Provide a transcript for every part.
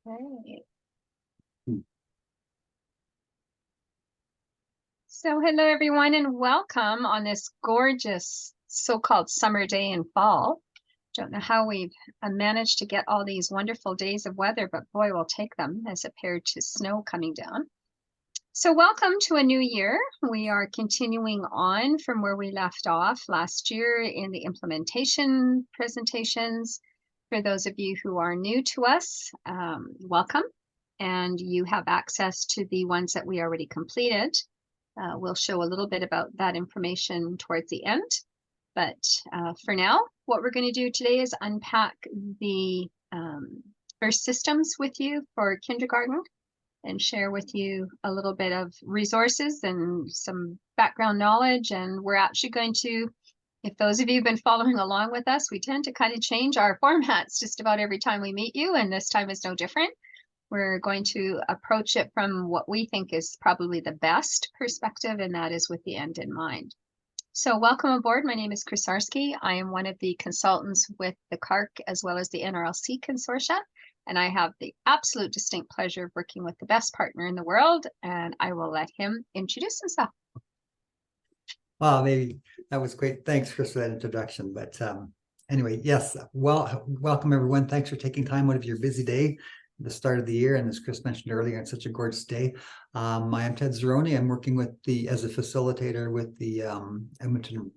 Okay. So hello everyone and welcome on this gorgeous so-called summer day in fall. Don't know how we've managed to get all these wonderful days of weather, but boy, we'll take them as compared to snow coming down. So welcome to a new year. We are continuing on from where we left off last year in the implementation presentations. For those of you who are new to us, welcome. And you have access to the ones that we already completed. We'll show a little bit about that information towards the end. But for now, what we're going to do today is unpack the first systems with you for kindergarten and share with you a little bit of resources and some background knowledge. And we're actually going to, if those of you have been following along with us, we tend to kind of change our formats just about every time we meet you, and this time is no different. We're going to approach it from what we think is probably the best perspective, and that is with the end in mind. So welcome aboard. My name is Chris Arski. I am one of the consultants with the CARC as well as the NRLC Consortia, and I have the absolute distinct pleasure of working with the best partner in the world, and I will let him introduce himself. Well, maybe that was great. Thanks, Chris, for that introduction. But anyway, yes, well, welcome everyone. Thanks for taking time out of your busy day, the start of the year, and as Chris mentioned earlier, it's such a gorgeous day. I am Ted Zeroni. I'm working with as a facilitator with the Edmonton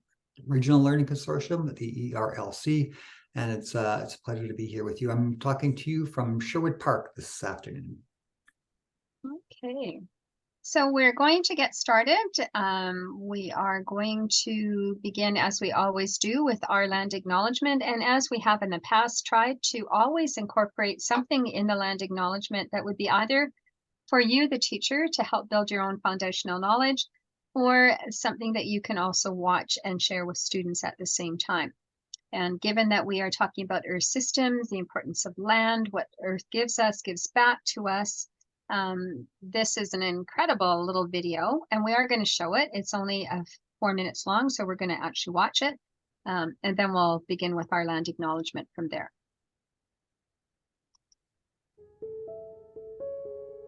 Regional Learning Consortium, the ERLC, and it's a pleasure to be here with you. I'm talking to you from Sherwood Park this afternoon. Okay. So we're going to get started. We are going to begin, as we always do, with our land acknowledgement. And as we have in the past, tried to always incorporate something in the land acknowledgement that would be either for you, the teacher, to help build your own foundational knowledge, or something that you can also watch and share with students at the same time. And given that we are talking about Earth systems, the importance of land, what Earth gives us, gives back to us, this is an incredible little video, and we are going to show it. It's only 4 minutes long, so we're going to actually watch it, and then we'll begin with our land acknowledgement from there.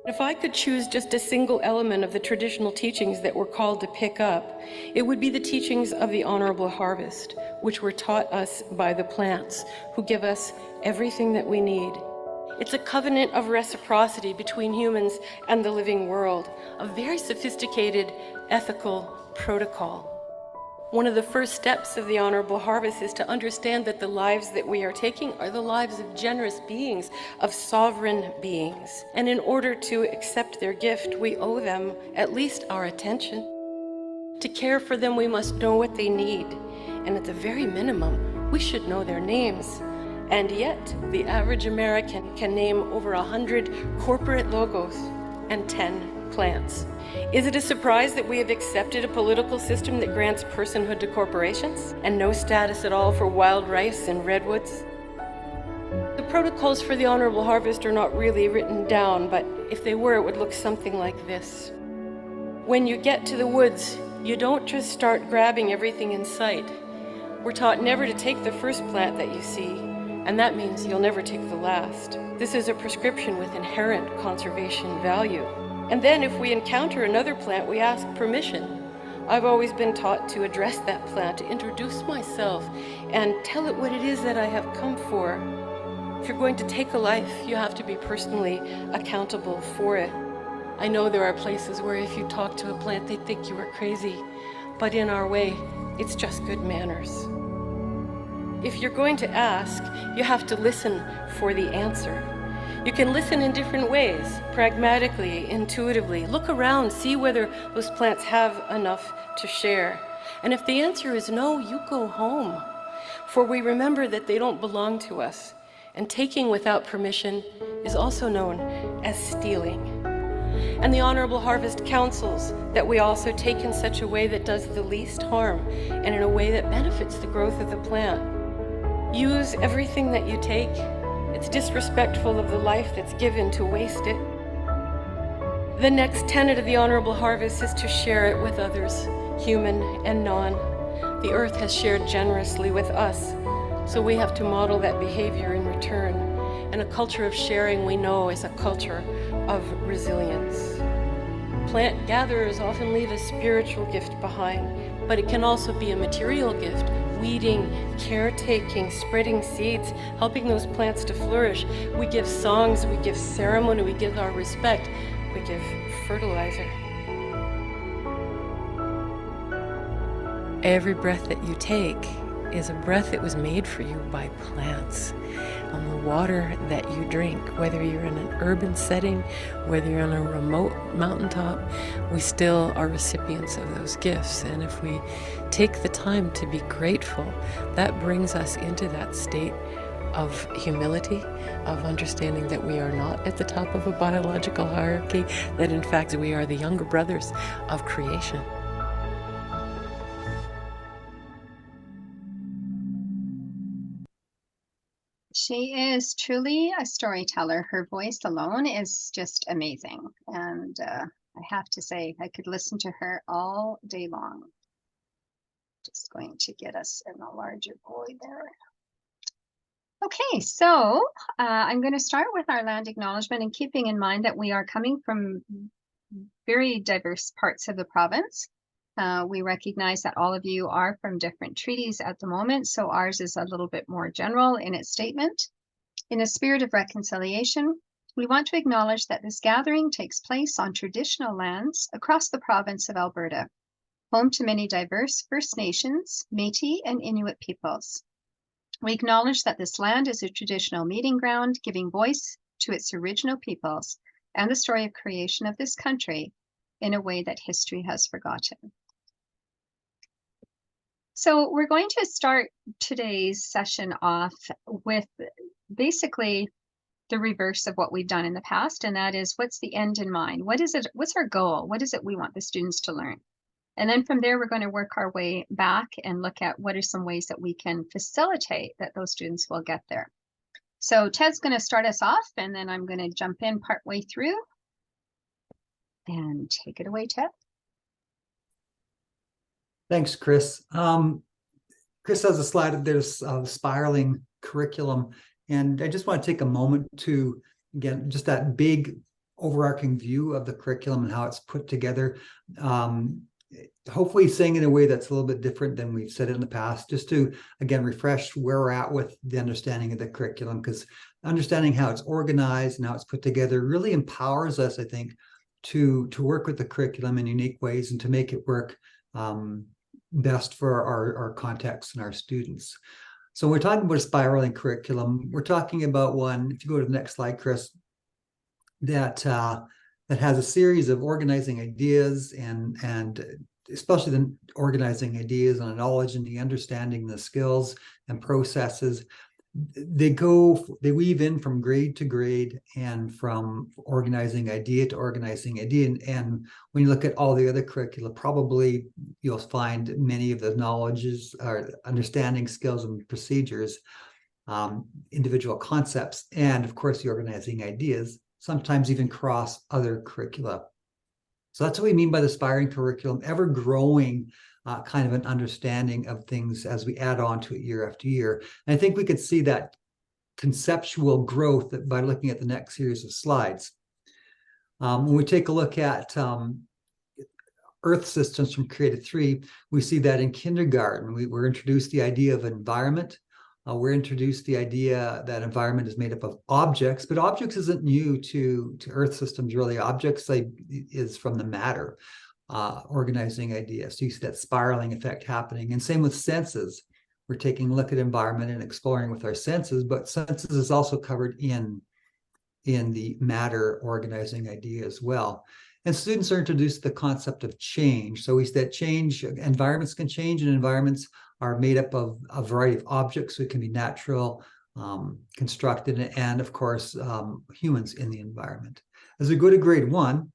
If I could choose just a single element of the traditional teachings that we're called to pick up, it would be the teachings of the honorable harvest, which were taught us by the plants, who give us everything that we need. It's a covenant of reciprocity between humans and the living world, a very sophisticated ethical protocol. One of the first steps of the honorable harvest is to understand that the lives that we are taking are the lives of generous beings, of sovereign beings. And in order to accept their gift, we owe them at least our attention. To care for them, we must know what they need. And at the very minimum, we should know their names. And yet, the average American can name over 100 corporate logos and 10 plants. Is it a surprise that we have accepted a political system that grants personhood to corporations and no status at all for wild rice and redwoods? The protocols for the honorable harvest are not really written down, but if they were, it would look something like this. When you get to the woods, you don't just start grabbing everything in sight. We're taught never to take the first plant that you see, and that means you'll never take the last. This is a prescription with inherent conservation value. And then if we encounter another plant, we ask permission. I've always been taught to address that plant, to introduce myself, and tell it what it is that I have come for. If you're going to take a life, you have to be personally accountable for it. I know there are places where if you talk to a plant, they think you are crazy, but in our way, it's just good manners. If you're going to ask, you have to listen for the answer. You can listen in different ways, pragmatically, intuitively. Look around, see whether those plants have enough to share. And if the answer is no, you go home. For we remember that they don't belong to us. And taking without permission is also known as stealing. And the Honorable Harvest counsels that we also take in such a way that does the least harm and in a way that benefits the growth of the plant. Use everything that you take. It's disrespectful of the life that's given to waste it. The next tenet of the honorable harvest is to share it with others, human and non. The earth has shared generously with us, so we have to model that behavior in return. and a culture of sharing we know is a culture of resilience. Plant gatherers often leave a spiritual gift behind, but it can also be a material gift, weeding, caretaking, spreading seeds, helping those plants to flourish. We give songs, we give ceremony, we give our respect, we give fertilizer. Every breath that you take is a breath that was made for you by plants. And the water that you drink, whether you're in an urban setting, whether you're on a remote mountaintop, we still are recipients of those gifts. And if we take the time to be grateful, that brings us into that state of humility, of understanding that we are not at the top of a biological hierarchy, that in fact we are the younger brothers of creation. She is truly a storyteller. Her voice alone is just amazing. And I have to say, I could listen to her all day long. Just going to get us in a larger boy there. Okay, so I'm going to start with our land acknowledgement, and keeping in mind that we are coming from very diverse parts of the province. We recognize that all of you are from different treaties at the moment, so ours is a little bit more general in its statement. In a spirit of reconciliation, we want to acknowledge that this gathering takes place on traditional lands across the province of Alberta, home to many diverse First Nations, Métis, and Inuit peoples. We acknowledge that this land is a traditional meeting ground, giving voice to its original peoples and the story of creation of this country in a way that history has forgotten. So we're going to start today's session off with basically the reverse of what we've done in the past, and that is, what's the end in mind? What is it? What's our goal? What is it we want the students to learn? And then from there, we're going to work our way back and look at what are some ways that we can facilitate that those students will get there. So Ted's going to start us off, and then I'm going to jump in partway through. And take it away, Ted. Thanks, Chris. Chris has a slide of this spiraling curriculum, and I just want to take a moment to, again, just that big overarching view of the curriculum and how it's put together. Hopefully saying in a way that's a little bit different than we've said it in the past, just to, again, refresh where we're at with the understanding of the curriculum, because understanding how it's organized and how it's put together really empowers us, I think, to work with the curriculum in unique ways and to make it work best for our context and our students. So we're talking about a spiraling curriculum. We're talking about one, if you go to the next slide, Chris, that has a series of organizing ideas and especially the organizing ideas on knowledge and the understanding, the skills and processes. They weave in from grade to grade and from organizing idea to organizing idea. And when you look at all the other curricula, probably you'll find many of the knowledges or understanding skills and procedures, individual concepts, and of course the organizing ideas, sometimes even cross other curricula. So that's what we mean by the spiraling curriculum, ever growing kind of an understanding of things as we add on to it year after year. And I think we could see that conceptual growth by looking at the next series of slides. When we take a look at Earth systems from Created 3, we see that in kindergarten, we're introduced the idea of environment. We're introduced the idea that environment is made up of objects, but objects isn't new to Earth systems, really. Objects is from the matter, organizing ideas. So you see that spiraling effect happening. And same with senses. We're taking a look at environment and exploring with our senses, but senses is also covered in the matter organizing idea as well. And students are introduced to the concept of change. So we see that change, environments can change, and environments are made up of a variety of objects. So it can be natural, constructed, and of course, humans in the environment. As we go to grade 1,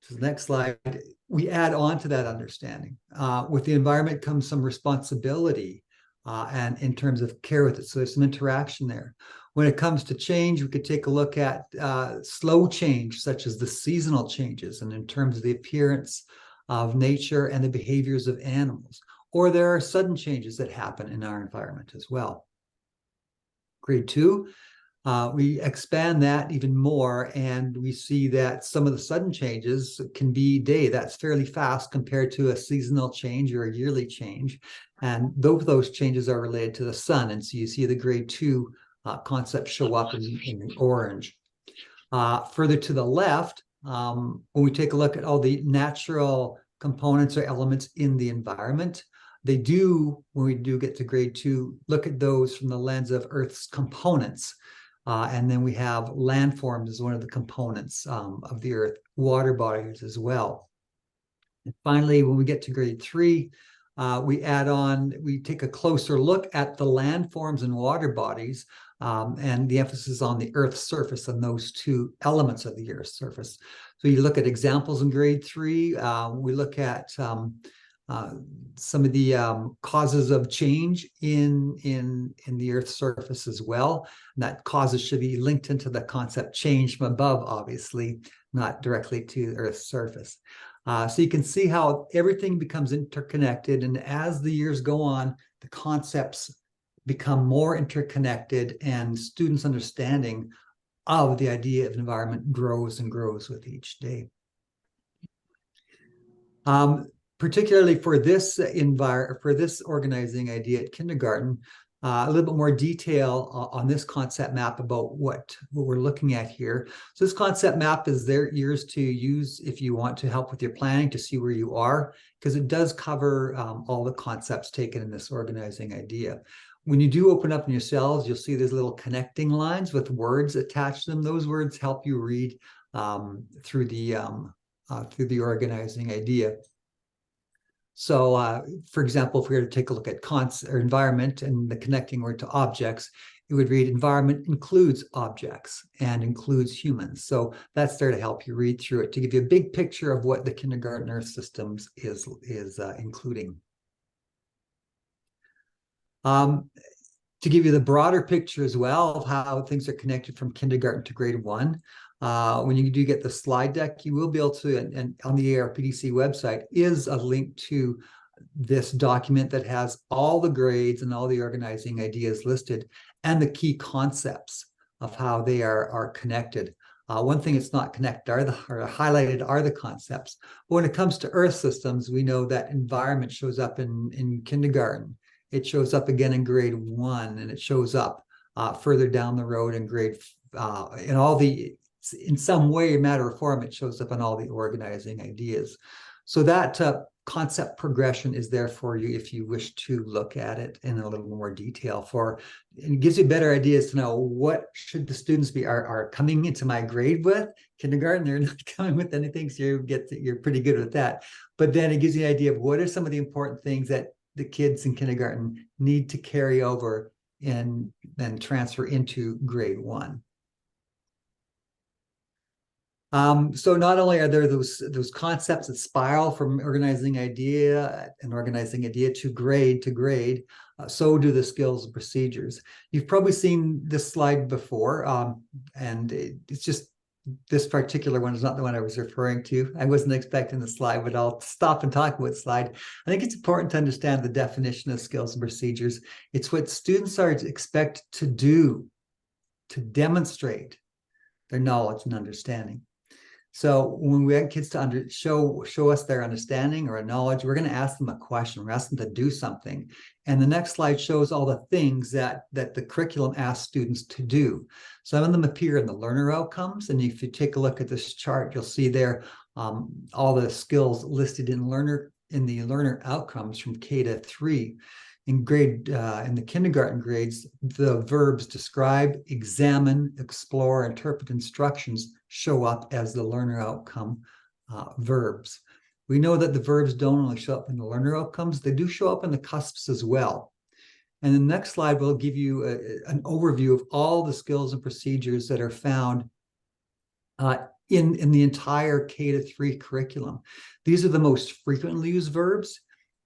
to the next slide, we add on to that understanding. With the environment comes some responsibility and in terms of care with it. So there's some interaction there. When it comes to change, we could take a look at slow change, such as the seasonal changes, and in terms of the appearance of nature and the behaviors of animals. Or there are sudden changes that happen in our environment as well. Grade 2, We expand that even more, and we see that some of the sudden changes can be day. That's fairly fast compared to a seasonal change or a yearly change. And those changes are related to the sun. And so you see the grade 2 concepts show up in orange. Further to the left, when we take a look at all the natural components or elements in the environment, they do, when we do get to grade 2, look at those from the lens of Earth's components. And then we have landforms as one of the components of the Earth, water bodies as well. And finally, when we get to grade 3, we take a closer look at the landforms and water bodies, and the emphasis on the Earth's surface and those two elements of the Earth's surface. So you look at examples in grade 3. We look at some of the causes of change in the Earth's surface as well. And that causes should be linked into the concept change from above, obviously, not directly to the Earth's surface. So you can see how everything becomes interconnected. And as the years go on, the concepts become more interconnected, and students' understanding of the idea of environment grows and grows with each day. Particularly for this organizing idea at kindergarten, a little bit more detail on this concept map about what we're looking at here. So this concept map is yours to use if you want to help with your planning to see where you are, because it does cover all the concepts taken in this organizing idea. When you do open up in your cells, you'll see there's little connecting lines with words attached to them. Those words help you read through the organizing idea. So, for example, if we were to take a look at environment and the connecting word to objects, it would read environment includes objects and includes humans. So that's there to help you read through it, to give you a big picture of what the kindergarten Earth systems is including. To give you the broader picture as well of how things are connected from kindergarten to grade 1, when you do get the slide deck, you will be able to, and on the ARPDC website is a link to this document that has all the grades and all the organizing ideas listed and the key concepts of how they are connected. One thing it's not connected or highlighted are the concepts. But when it comes to Earth systems, we know that environment shows up in kindergarten. It shows up again in grade 1, and it shows up further down the road in in some way, matter or form, it shows up in all the organizing ideas. So that concept progression is there for you if you wish to look at it in a little more detail. And it gives you better ideas to know what should the students are coming into my grade with. Kindergarten, they're not coming with anything, so you're pretty good with that. But then it gives you an idea of what are some of the important things that the kids in kindergarten need to carry over and then transfer into grade 1. So not only are there those concepts that spiral from organizing idea to grade, so do the skills and procedures. You've probably seen this slide before, and it's just this particular one is not the one I was referring to. I wasn't expecting the slide, but I'll stop and talk about the slide. I think it's important to understand the definition of skills and procedures. It's what students are expected to do to demonstrate their knowledge and understanding. So when we have kids to show us their understanding or knowledge, we're going to ask them a question. We're asking them to do something. And the next slide shows all the things that the curriculum asks students to do. Some of them appear in the learner outcomes. And if you take a look at this chart, you'll see there all the skills listed in the learner outcomes from K to 3. In the kindergarten grades, the verbs describe, examine, explore, interpret instructions show up as the learner outcome verbs. We know that the verbs don't only show up in the learner outcomes, they do show up in the cusps as well. And the next slide will give you an overview of all the skills and procedures that are found in the entire K to 3 curriculum. These are the most frequently used verbs.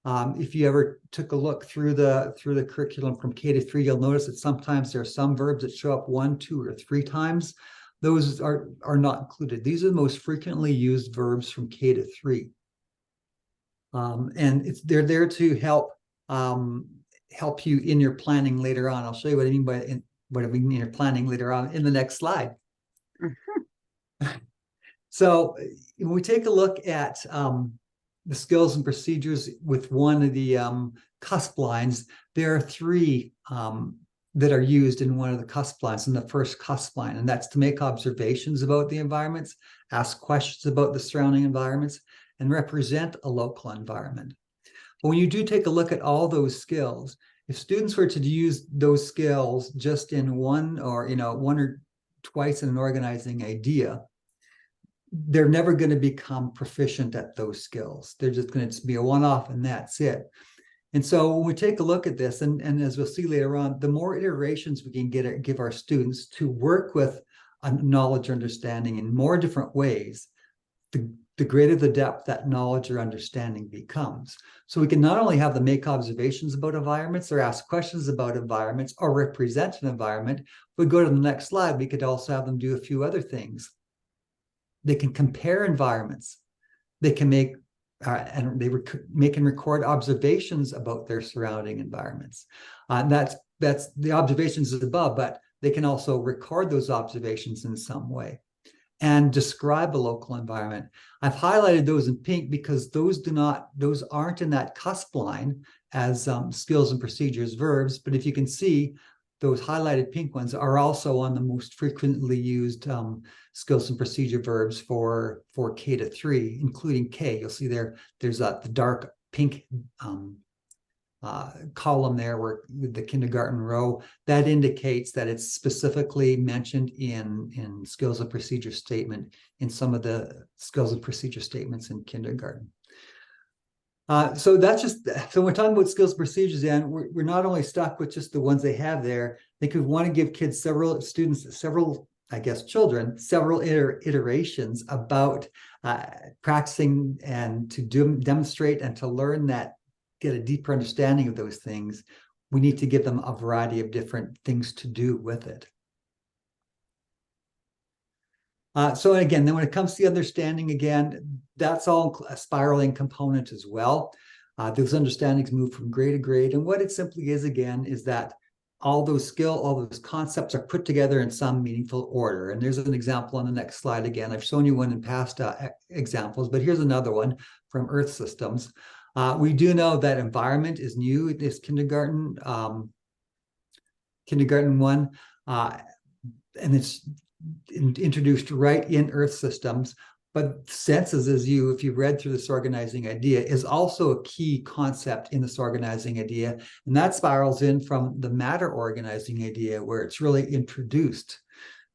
If you ever took a look through the curriculum from K to 3, you'll notice that sometimes there are some verbs that show up 1, 2, or 3 times. Those are not included. These are the most frequently used verbs from K to 3. And they're there to help you in your planning later on. I'll show you what I mean by what we need planning later on in the next slide. So when we take a look at the skills and procedures with one of the cusp lines, there are three that are used in one of the cusp lines, in the first cusp line, and that's to make observations about the environments, ask questions about the surrounding environments, and represent a local environment. But when you do take a look at all those skills, if students were to use those skills just in one or twice in an organizing idea, they're never going to become proficient at those skills. They're just going to be a one-off and that's it. And so when we take a look at this, and as we'll see later on, the more iterations we can give our students to work with a knowledge or understanding in more different ways, the greater the depth that knowledge or understanding becomes. So we can not only have them make observations about environments or ask questions about environments or represent an environment, if we go to the next slide, we could also have them do a few other things. They can compare environments. They can make and record observations about their surrounding environments. That's the observations above, but they can also record those observations in some way and describe a local environment. I've highlighted those in pink because those aren't in that cusp line as skills and procedures verbs, but if you can see, those highlighted pink ones are also on the most frequently used skills and procedure verbs for K to 3, including K. You'll see there's the dark pink column there where the kindergarten row that indicates that it's specifically mentioned in skills and procedure statement in some of the skills and procedure statements in kindergarten. So we're talking about skills and procedures, and we're not only stuck with just the ones they have there. They could want to give kids several iterations about practicing and to demonstrate and to learn that, get a deeper understanding of those things. We need to give them a variety of different things to do with it. So again, then when it comes to the understanding, again, that's all a spiraling component as well. Those understandings move from grade to grade. And what it simply is, again, is that all those concepts are put together in some meaningful order. And there's an example on the next slide again. I've shown you one in past examples, but here's another one from Earth Systems. We do know that environment is new in this kindergarten 1, and it's introduced right in Earth Systems. But senses, if you've read through this organizing idea, is also a key concept in this organizing idea. And that spirals in from the matter organizing idea, where it's really introduced.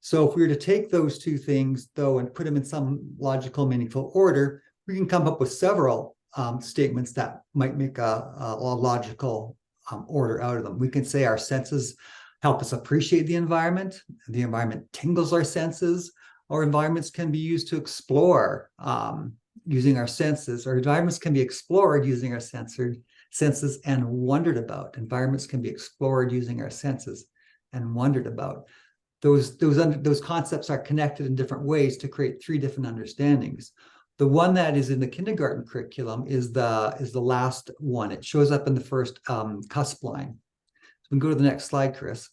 So if we were to take those two things, though, and put them in some logical, meaningful order, we can come up with several statements that might make a logical order out of them. We can say our senses help us appreciate the environment tingles our senses. Our environments can be used to explore using our senses. Our environments can be explored using our senses and wondered about. Environments can be explored using our senses and wondered about. Those concepts are connected in different ways to create 3 different understandings. The one that is in the kindergarten curriculum is the last one. It shows up in the first cusp line. So we can go to the next slide, Chris.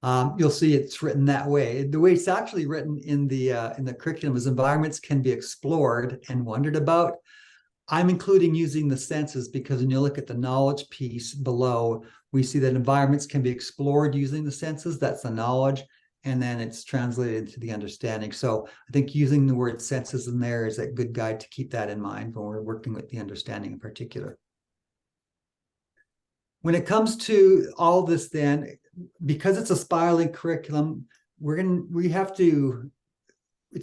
You'll see it's written that way. The way it's actually written in the curriculum is environments can be explored and wondered about. I'm including using the senses because when you look at the knowledge piece below, we see that environments can be explored using the senses. That's the knowledge. And then it's translated into the understanding. So I think using the word senses in there is a good guide to keep that in mind when we're working with the understanding in particular. When it comes to all this then, because it's a spiraling curriculum, it's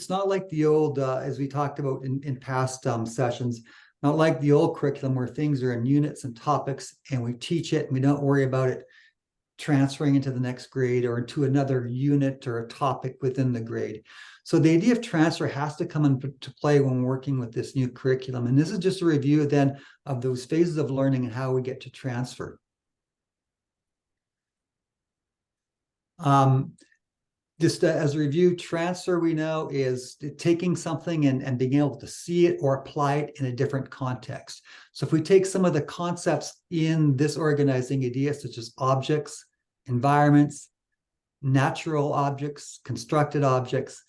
not like the old, as we talked about in past sessions, not like the old curriculum where things are in units and topics and we teach it and we don't worry about it transferring into the next grade or into another unit or a topic within the grade. So the idea of transfer has to come into play when working with this new curriculum. And this is just a review then of those phases of learning and how we get to transfer. Just as a review, transfer we know is taking something and being able to see it or apply it in a different context. So if we take some of the concepts in this organizing idea, such as objects environments, natural objects, constructed objects,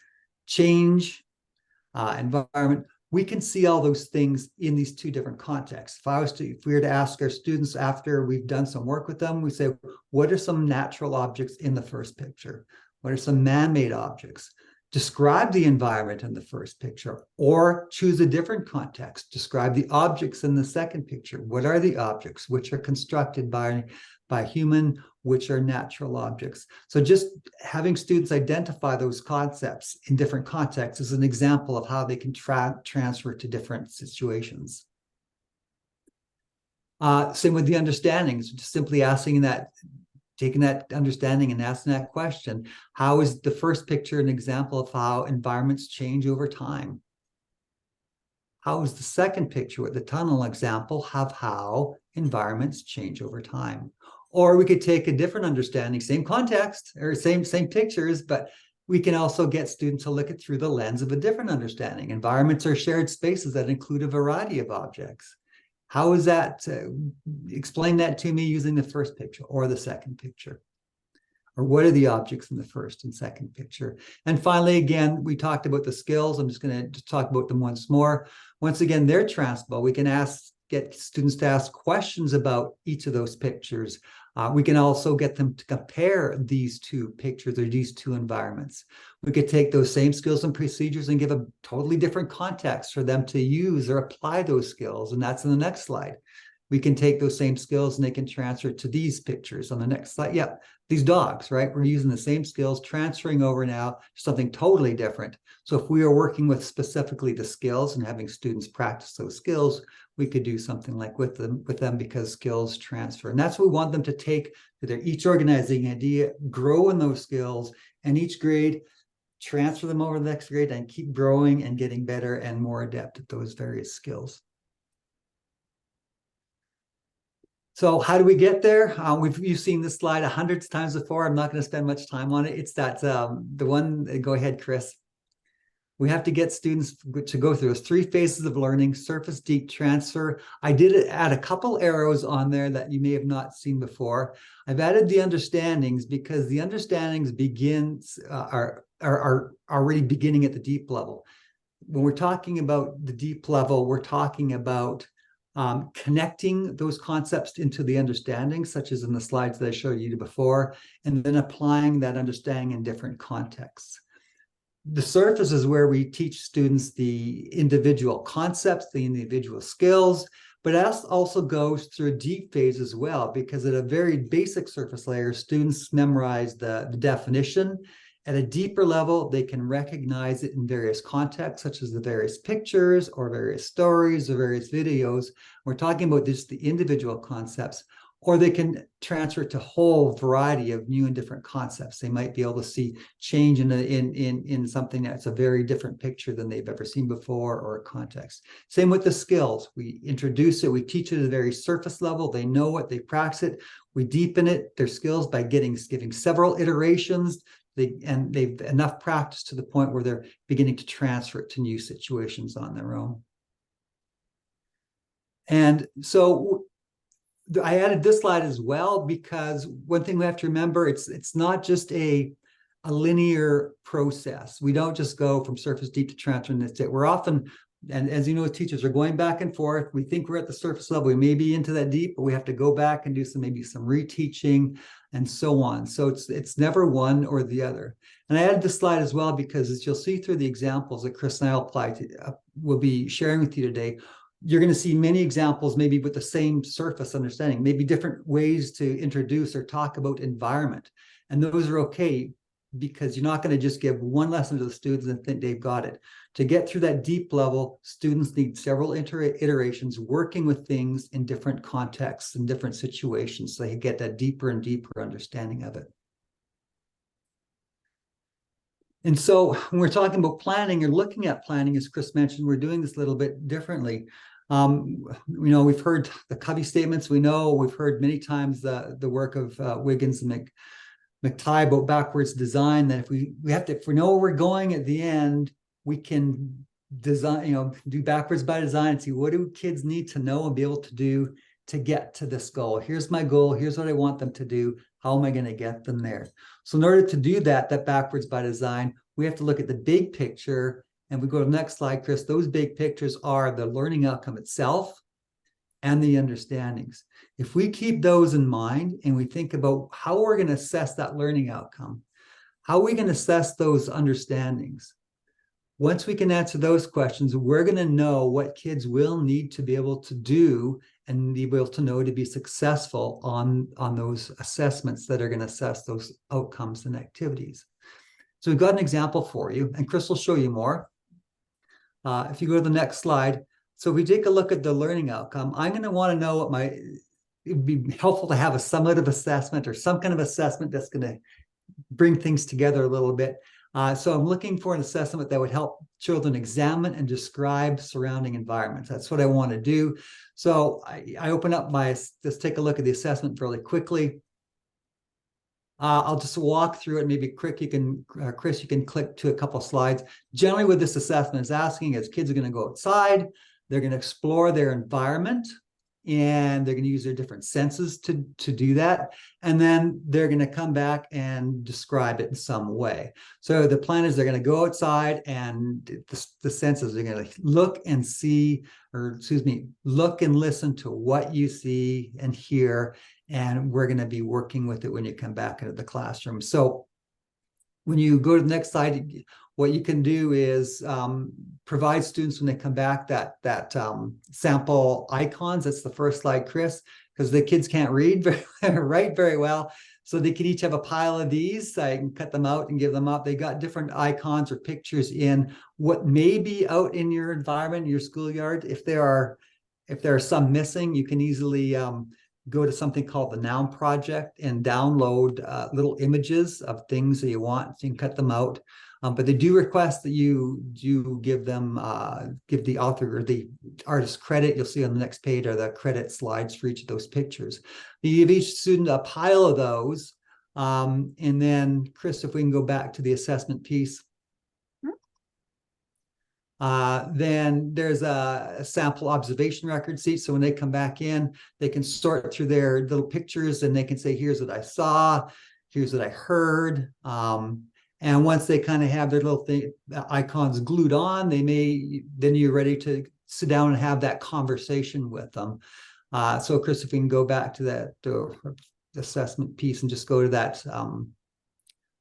change, environment. We can see all those things in these two different contexts. If we were to ask our students after we've done some work with them, we say, what are some natural objects in the first picture? What are some man-made objects? Describe the environment in the first picture, or choose a different context. Describe the objects in the second picture. What are the objects? Which are constructed by human, which are natural objects? So just having students identify those concepts in different contexts is an example of how they can transfer to different situations. Same with the understandings, just simply asking that, taking that understanding and asking that question. How is the first picture an example of how environments change over time? How is the second picture with the tunnel example of how environments change over time? Or we could take a different understanding, same context or same pictures, but we can also get students to look at through the lens of a different understanding. Environments are shared spaces that include a variety of objects. How is that? Explain that to me using the first picture or the second picture. Or what are the objects in the first and second picture? And finally, again, we talked about the skills. I'm just going to talk about them once more. Once again, they're transferable. We can get students to ask questions about each of those pictures. We can also get them to compare these two pictures or these two environments. We could take those same skills and procedures and give a totally different context for them to use or apply those skills. And that's in the next slide. We can take those same skills and they can transfer to these pictures on the next slide. Yeah, these dogs, right? We're using the same skills, transferring over now to something totally different. So if we are working with specifically the skills and having students practice those skills, we could do something like with them because skills transfer. And that's what we want them to take to their each organizing idea, grow in those skills, and each grade transfer them over to the next grade and keep growing and getting better and more adept at those various skills. So how do we get there? You've seen this slide hundreds of times before. I'm not going to spend much time on it. It's that the one, go ahead, Chris. We have to get students to go through those 3 phases of learning: surface, deep, transfer. I did add a couple arrows on there that you may have not seen before. I've added the understandings because the understandings are already beginning at the deep level. When we're talking about the deep level, we're talking about connecting those concepts into the understanding, such as in the slides that I showed you before, and then applying that understanding in different contexts. The surface is where we teach students the individual concepts, the individual skills, but that also goes through a deep phase as well, because at a very basic surface layer, students memorize the definition. At a deeper level, they can recognize it in various contexts, such as the various pictures or various stories or various videos. We're talking about just the individual concepts, or they can transfer to a whole variety of new and different concepts. They might be able to see change in something that's a very different picture than they've ever seen before, or a context. Same with the skills. We introduce it, we teach it at a very surface level. They know it, they practice it. We deepen it, their skills, by giving several iterations. They've enough practice to the point where they're beginning to transfer it to new situations on their own. And so I added this slide as well, because one thing we have to remember, it's not just a linear process. We don't just go from surface deep to transfer and that's it. We're often, and as you know, as teachers, are going back and forth. We think we're at the surface level. We may be into that deep, but we have to go back and do maybe some reteaching and so on. So it's never one or the other. And I added this slide as well because, as you'll see through the examples that Chris and I will be sharing with you today, you're going to see many examples, maybe with the same surface understanding, maybe different ways to introduce or talk about environment. And those are okay, because you're not going to just give one lesson to the students and think they've got it. To get through that deep level, students need several iterations, working with things in different contexts and different situations, so they get that deeper and deeper understanding of it. And so when we're talking about planning or looking at planning, as Chris mentioned, we're doing this a little bit differently. We've heard the Covey statements. We've heard many times the work of Wiggins and McTighe about backwards design, that if we know where we're going at the end, we can design, do backwards by design and see what do kids need to know and be able to do to get to this goal. Here's my goal. Here's what I want them to do. How am I going to get them there? So in order to do that backwards by design, we have to look at the big picture. And we go to the next slide, Chris. Those big pictures are the learning outcome itself and the understandings. If we keep those in mind and we think about how we're going to assess that learning outcome, how are we going to assess those understandings? Once we can answer those questions, we're going to know what kids will need to be able to do and be able to know to be successful on those assessments that are going to assess those outcomes and activities. So we've got an example for you, and Chris will show you more. If you go to the next slide. So if we take a look at the learning outcome, I'm going to want to know what it would be helpful to have a summative assessment or some kind of assessment that's going to bring things together a little bit. So I'm looking for an assessment that would help children examine and describe surrounding environments. That's what I want to do. So I open up let's take a look at the assessment really quickly. I'll just walk through it. Maybe quick, Chris, you can click to a couple of slides. Generally, what this assessment is asking is kids are going to go outside, they're going to explore their environment, and they're going to use their different senses to do that. And then they're going to come back and describe it in some way. So the plan is they're going to go outside, and the senses are going to look and see, or excuse me, look and listen to what you see and hear. And we're going to be working with it when you come back into the classroom. So when you go to the next slide, what you can do is provide students when they come back that sample icons. That's the first slide, Chris, because the kids can't write very well. So they can each have a pile of these. I can cut them out and give them up. They got different icons or pictures in what may be out in your environment, your schoolyard. If there are some missing, you can easily go to something called the Noun Project and download little images of things that you want. So you can cut them out. But they do request that you give them, give the author or the artist credit. You'll see on the next page are the credit slides for each of those pictures. You give each student a pile of those. And then, Chris, if we can go back to the assessment piece. Then there's a sample observation record sheet. So when they come back in, they can sort through their little pictures and they can say, here's what I saw, here's what I heard. And once they kind of have their little icons glued on, then you're ready to sit down and have that conversation with them. So Chris, if we can go back to that assessment piece and just go to that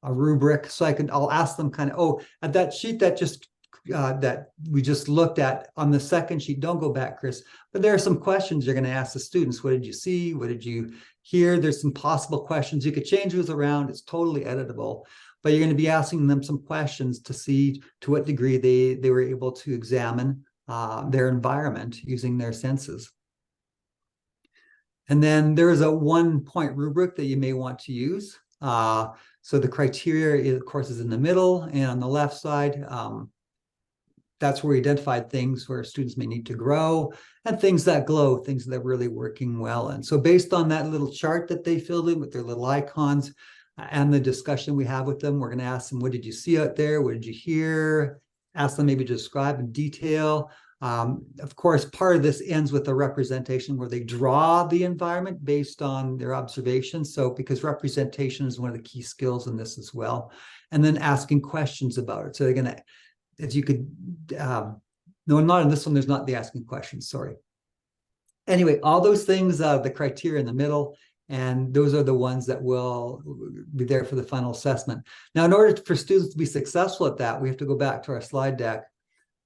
a rubric. So I'll ask them kind of, at that sheet that we just looked at on the second sheet, don't go back, Chris, but there are some questions you're going to ask the students. What did you see? What did you hear? There's some possible questions. You could change those around. It's totally editable, but you're going to be asking them some questions to see to what degree they were able to examine their environment using their senses. And then there is a 1-point rubric that you may want to use. So the criteria, of course, is in the middle, and on the left side, that's where we identified things where students may need to grow and things that glow, things that are really working well. And so based on that little chart that they filled in with their little icons and the discussion we have with them, we're going to ask them, what did you see out there? What did you hear? Ask them maybe to describe in detail. Of course, part of this ends with a representation where they draw the environment based on their observations. So because representation is one of the key skills in this as well. And then asking questions about it. So they're going to, if you could, no, not in this one, there's not the asking questions, sorry. Anyway, all those things, the criteria in the middle, and those are the ones that will be there for the final assessment. Now, in order for students to be successful at that, we have to go back to our slide deck.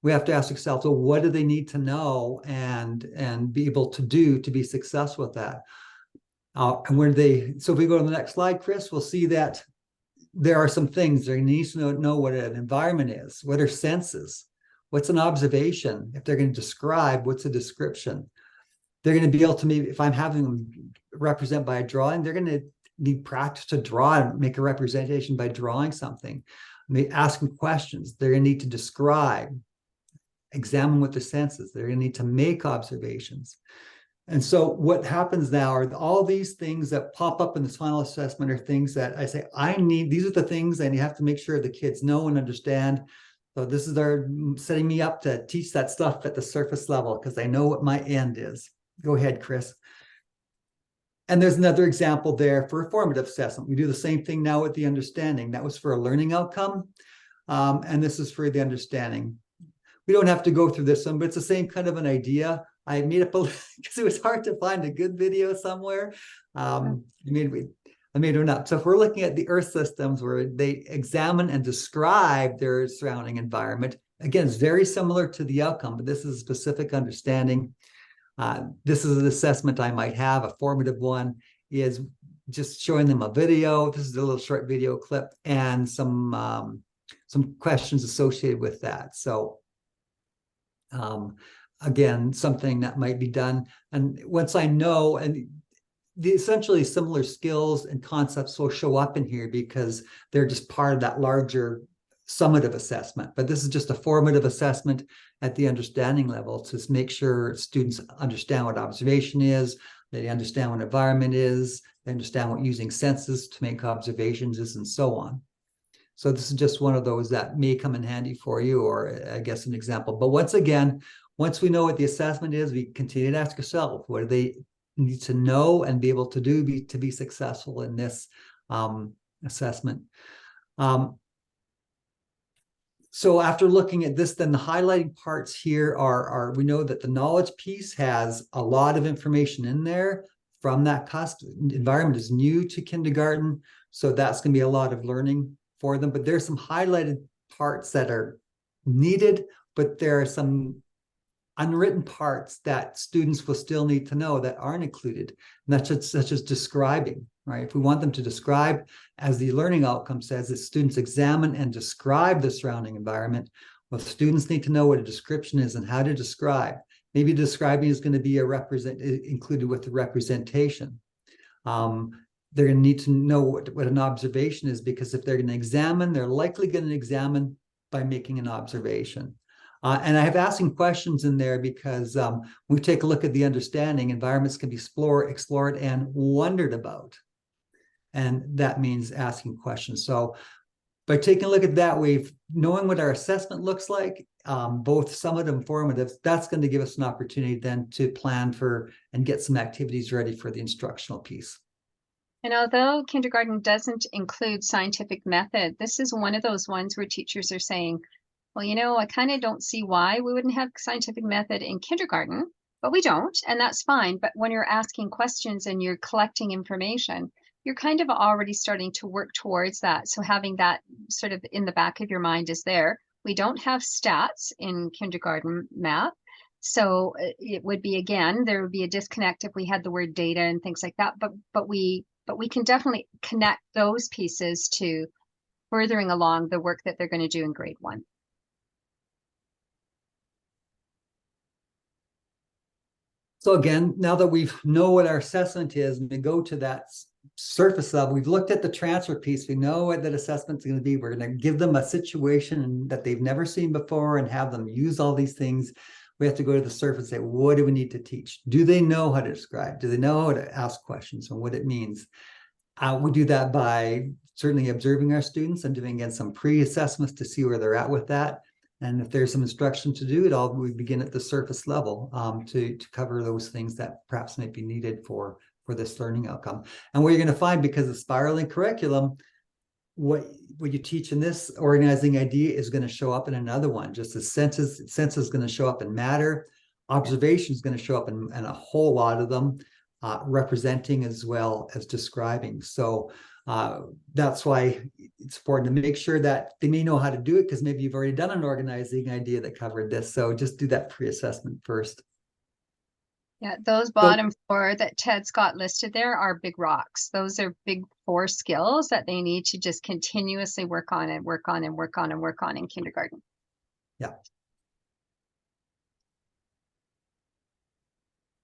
We have to ask ourselves, well, what do they need to know and be able to do to be successful with that? So if we go to the next slide, Chris, we'll see that there are some things they need to know what an environment is, what are senses, what's an observation. If they're going to describe, what's a description? They're going to be able to, maybe if I'm having them represent by a drawing, they're going to need practice to draw and make a representation by drawing something. Asking questions, they're going to need to describe, examine with their senses. They're going to need to make observations. And so what happens now are all these things that pop up in this final assessment are things that I say, these are the things, and you have to make sure the kids know and understand. So this is their setting me up to teach that stuff at the surface level because I know what my end is. Go ahead, Chris. And there's another example there for a formative assessment. We do the same thing now with the understanding. That was for a learning outcome. And this is for the understanding. We don't have to go through this one, but it's the same kind of an idea. I made up because it was hard to find a good video somewhere. I made one up. So if we're looking at the Earth systems where they examine and describe their surrounding environment, again, it's very similar to the outcome, but this is a specific understanding. This is an assessment I might have. A formative one is just showing them a video. This is a little short video clip and some questions associated with that. So again, something that might be done. And once I know, and the essentially similar skills and concepts will show up in here because they're just part of that larger summative assessment. But this is just a formative assessment at the understanding level to make sure students understand what observation is, they understand what environment is, they understand what using senses to make observations is, and so on. So this is just one of those that may come in handy for you, or I guess an example. But once again, once we know what the assessment is, we continue to ask ourselves, what do they need to know and be able to do to be successful in this assessment? So after looking at this, then the highlighting parts here are we know that the knowledge piece has a lot of information in there from that environment is new to kindergarten. So that's going to be a lot of learning for them. But there's some highlighted parts that are needed, but there are some unwritten parts that students will still need to know that aren't included, and that's such as describing, right? If we want them to describe, as the learning outcome says, that students examine and describe the surrounding environment, well, students need to know what a description is and how to describe. Maybe describing is going to be included with the representation. They're going to need to know what an observation is, because if they're going to examine, they're likely going to examine by making an observation. And I have asking questions in there because when we take a look at the understanding, environments can be explored and wondered about. And that means asking questions. So by taking a look at that, knowing what our assessment looks like, both summative and formative, that's going to give us an opportunity then to plan for and get some activities ready for the instructional piece. And although kindergarten doesn't include scientific method, this is one of those ones where teachers are saying, well, you know, I kind of don't see why we wouldn't have scientific method in kindergarten, but we don't, and that's fine. But when you're asking questions and you're collecting information, you're kind of already starting to work towards that. So having that sort of in the back of your mind is there. We don't have stats in kindergarten math. So it would be, again, there would be a disconnect if we had the word data and things like that. But we can definitely connect those pieces to furthering along the work that they're going to do in grade 1. So again, now that we know what our assessment is, and we go to that surface level, we've looked at the transfer piece, we know what that assessment is going to be. We're going to give them a situation that they've never seen before and have them use all these things. We have to go to the surface and say, what do we need to teach? Do they know how to describe? Do they know how to ask questions and what it means? We do that by certainly observing our students and doing again some pre-assessments to see where they're at with that. And if there's some instruction to do it, we begin at the surface level to cover those things that perhaps might be needed for this learning outcome. And what you're going to find, because of spiraling curriculum, what you teach in this organizing idea is going to show up in another one. Just as sense is going to show up in matter, observation is going to show up in a whole lot of them, representing as well as describing. So that's why it's important to make sure that they may know how to do it, because maybe you've already done an organizing idea that covered this. So just do that pre-assessment first. Yeah, those bottom 4 that Ted's got listed there are big rocks. Those are big 4 skills that they need to just continuously work on and work on and work on and work on in kindergarten. Yeah.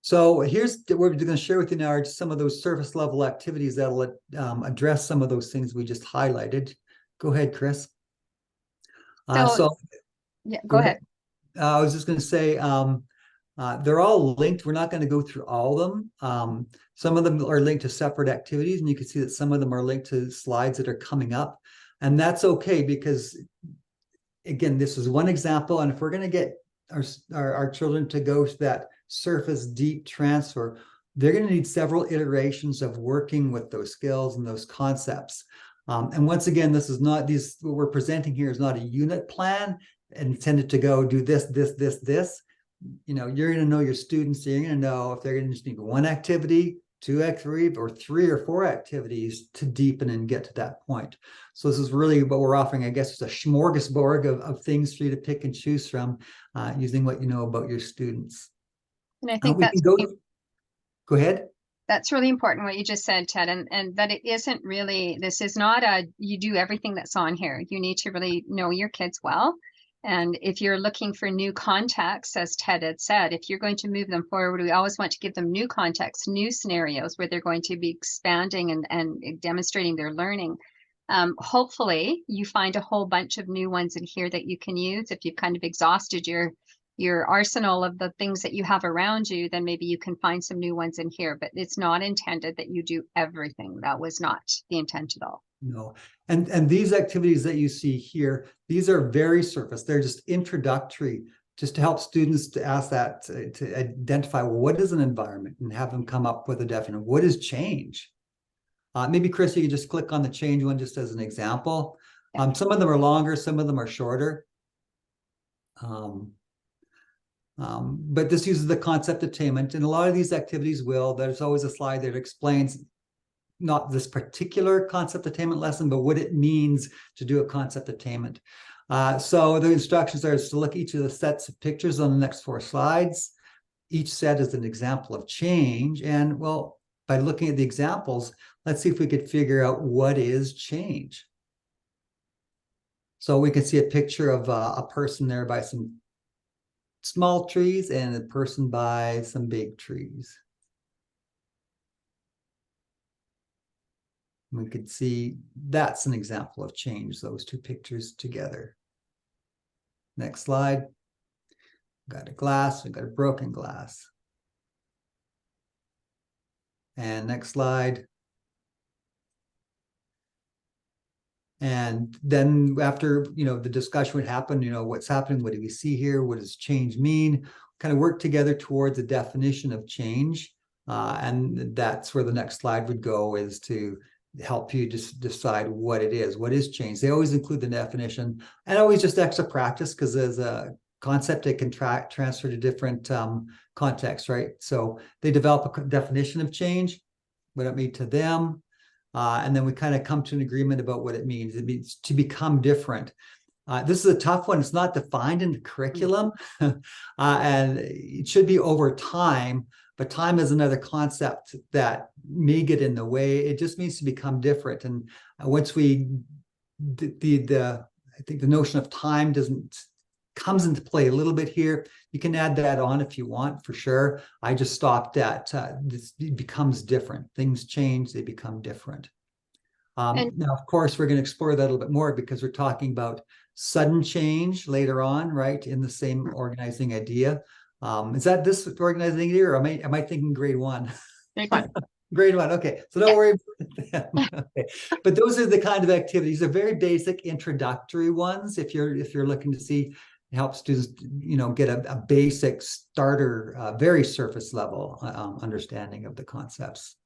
So here's what we're going to share with you now are just some of those surface level activities that'll address some of those things we just highlighted. Go ahead, Chris. Yeah, go ahead. I was just going to say, they're all linked. We're not going to go through all of them. Some of them are linked to separate activities, and you can see that some of them are linked to slides that are coming up. And that's okay, because again, this is one example. And if we're going to get our children to go to that surface deep transfer, they're going to need several iterations of working with those skills and those concepts. And once again, this is not what we're presenting here is not a unit plan intended to go do this, this, this, this. You know, you're going to know your students. So you're going to know if they're going to just need one activity, two activities, or 3 or 4 activities to deepen and get to that point. So this is really what we're offering. I guess it's a smorgasbord of things for you to pick and choose from, using what you know about your students. And I think We that's can go ahead. That's really important what you just said, Ted, and that it isn't really, this is not a, you do everything that's on here. You need to really know your kids well. And if you're looking for new contexts, as Ted had said, if you're going to move them forward, we always want to give them new contexts, new scenarios where they're going to be expanding and demonstrating their learning. Hopefully you find a whole bunch of new ones in here that you can use. If you've kind of exhausted your arsenal of the things that you have around you, then maybe you can find some new ones in here, but it's not intended that you do everything. That was not the intent at all. No, and these activities that you see here, these are very surface. They're just introductory, just to help students to ask that, to identify, well, what is an environment, and have them come up with a definition. What is change? Maybe Chris, you could just click on the change one just as an example. Some of them are longer, some of them are shorter. But this uses the concept attainment, and a lot of these activities there's always a slide that explains not this particular concept attainment lesson, but what it means to do a concept attainment. So the instructions are to look at each of the sets of pictures on the next 4 slides. Each set is an example of change. And well, by looking at the examples, let's see if we could figure out what is change. So we can see a picture of a person there by some small trees and a person by some big trees. We could see that's an example of change, those 2 pictures together. Next slide. Got a glass, we got a broken glass. And next slide. And then after, the discussion would happen, what's happening, what do we see here? What does change mean? Kind of work together towards a definition of change. And that's where the next slide would go, is to help you just decide what it is. What is change? They always include the definition, and always just extra practice, because there's a concept that can transfer to different contexts, right? So they develop a definition of change, what it means to them. And then we kind of come to an agreement about what it means. It means to become different. This is a tough one. It's not defined in the curriculum, and it should be over time. But time is another concept that may get in the way. It just means to become different. And once I think the notion of time comes into play a little bit here. You can add that on if you want, for sure. I just stopped at it becomes different. Things change, they become different. Now, of course, we're going to explore that a little bit more, because we're talking about sudden change later on, right, in the same organizing idea. Is that this organizing idea, or am I thinking grade 1? Grade 1. Grade 1. Okay, so don't worry about them. Okay. But those are the kind of activities. They're very basic introductory ones. If you're looking to see, help students, get a basic starter, very surface level understanding of the concepts.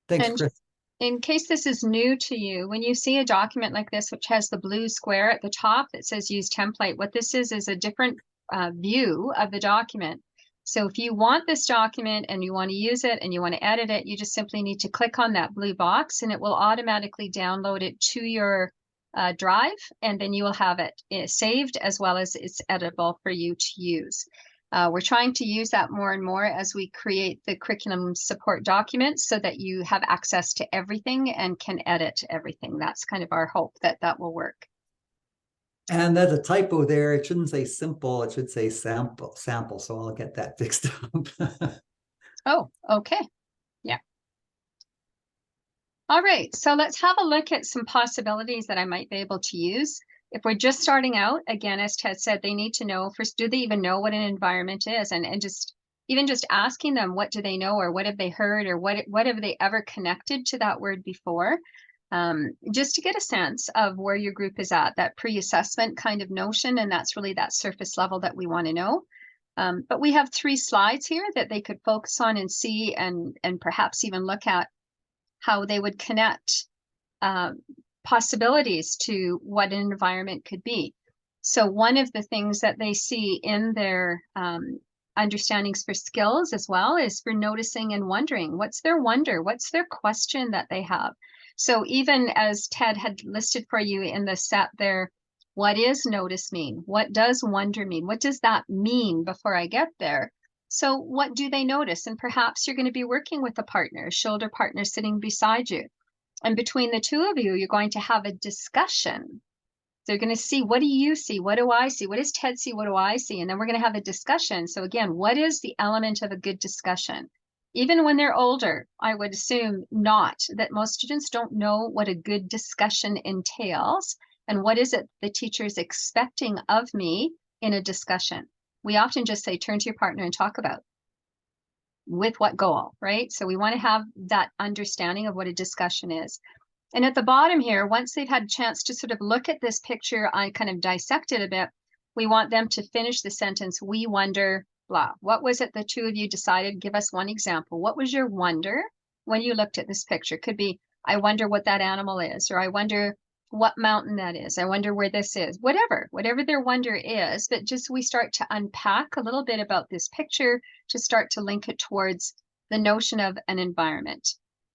Thanks, Chris. In case this is new to you, when you see a document like this, which has the blue square at the top that says use template, what this is a different view of the document. So if you want this document and you want to use it and you want to edit it, you just simply need to click on that blue box, and it will automatically download it to your drive, and then you will have it saved, as well as it's editable for you to use. We're trying to use that more and more as we create the curriculum support documents, so that you have access to everything and can edit everything. That's kind of our hope, that will work. And there's a typo there. It shouldn't say simple, it should say sample. So I'll get that fixed up. Oh, okay. Yeah. All right, so let's have a look at some possibilities that I might be able to use. If we're just starting out, again, as Ted said, they need to know first, do they even know what an environment is? And just asking them, what do they know, or what have they heard, or what have they ever connected to that word before? Just to get a sense of where your group is at, that pre-assessment kind of notion. And that's really that surface level that we want to know. But we have 3 slides here that they could focus on and see, and perhaps even look at how they would connect possibilities to what an environment could be. So one of the things that they see in their understandings for skills as well is for noticing and wondering. What's their wonder? What's their question that they have? So even as Ted had listed for you in the set there, what is notice mean? What does wonder mean? What does that mean before I get there? So what do they notice? And perhaps you're going to be working with a partner, a shoulder partner sitting beside you. And between the two of you, you're going to have a discussion. They're going to see, what do you see? What do I see? What does Ted see? What do I see? And then we're going to have a discussion. So again, what is the element of a good discussion? Even when they're older, I would assume not, that most students don't know what a good discussion entails and what is it the teacher is expecting of me in a discussion. We often just say, turn to your partner and talk about. With what goal, right? So we want to have that understanding of what a discussion is. And at the bottom here, once they've had a chance to sort of look at this picture, I kind of dissect it a bit. We want them to finish the sentence, we wonder, blah. What was it the two of you decided? Give us one example. What was your wonder when you looked at this picture? Could be, I wonder what that animal is, or I wonder what mountain that is. I wonder where this is, whatever their wonder is, but just we start to unpack a little bit about this picture to start to link it towards the notion of an environment.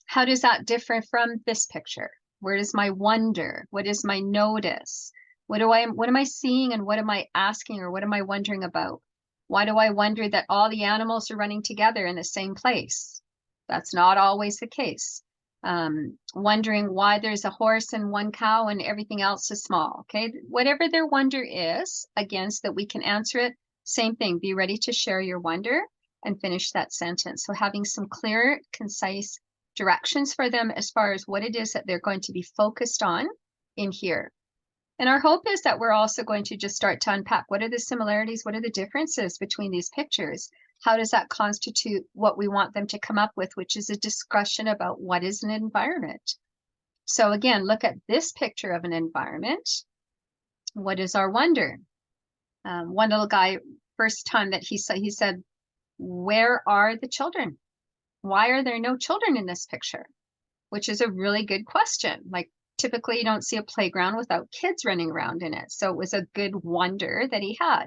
How does that differ from this picture? Where is my wonder? What is my notice? What am I seeing and what am I asking, or what am I wondering about? Why do I wonder that all the animals are running together in the same place? That's not always the case. Wondering why there's a horse and one cow and everything else is small, okay? Whatever their wonder is, again, so that we can answer it, same thing, be ready to share your wonder and finish that sentence. So having some clear, concise directions for them as far as what it is that they're going to be focused on in here. And our hope is that we're also going to just start to unpack what are the similarities, what are the differences between these pictures? How does that constitute what we want them to come up with, which is a discussion about what is an environment? So again, look at this picture of an environment. What is our wonder? One little guy, first time that he said, where are the children? Why are there no children in this picture? Which is a really good question. Like, typically you don't see a playground without kids running around in it. So it was a good wonder that he had.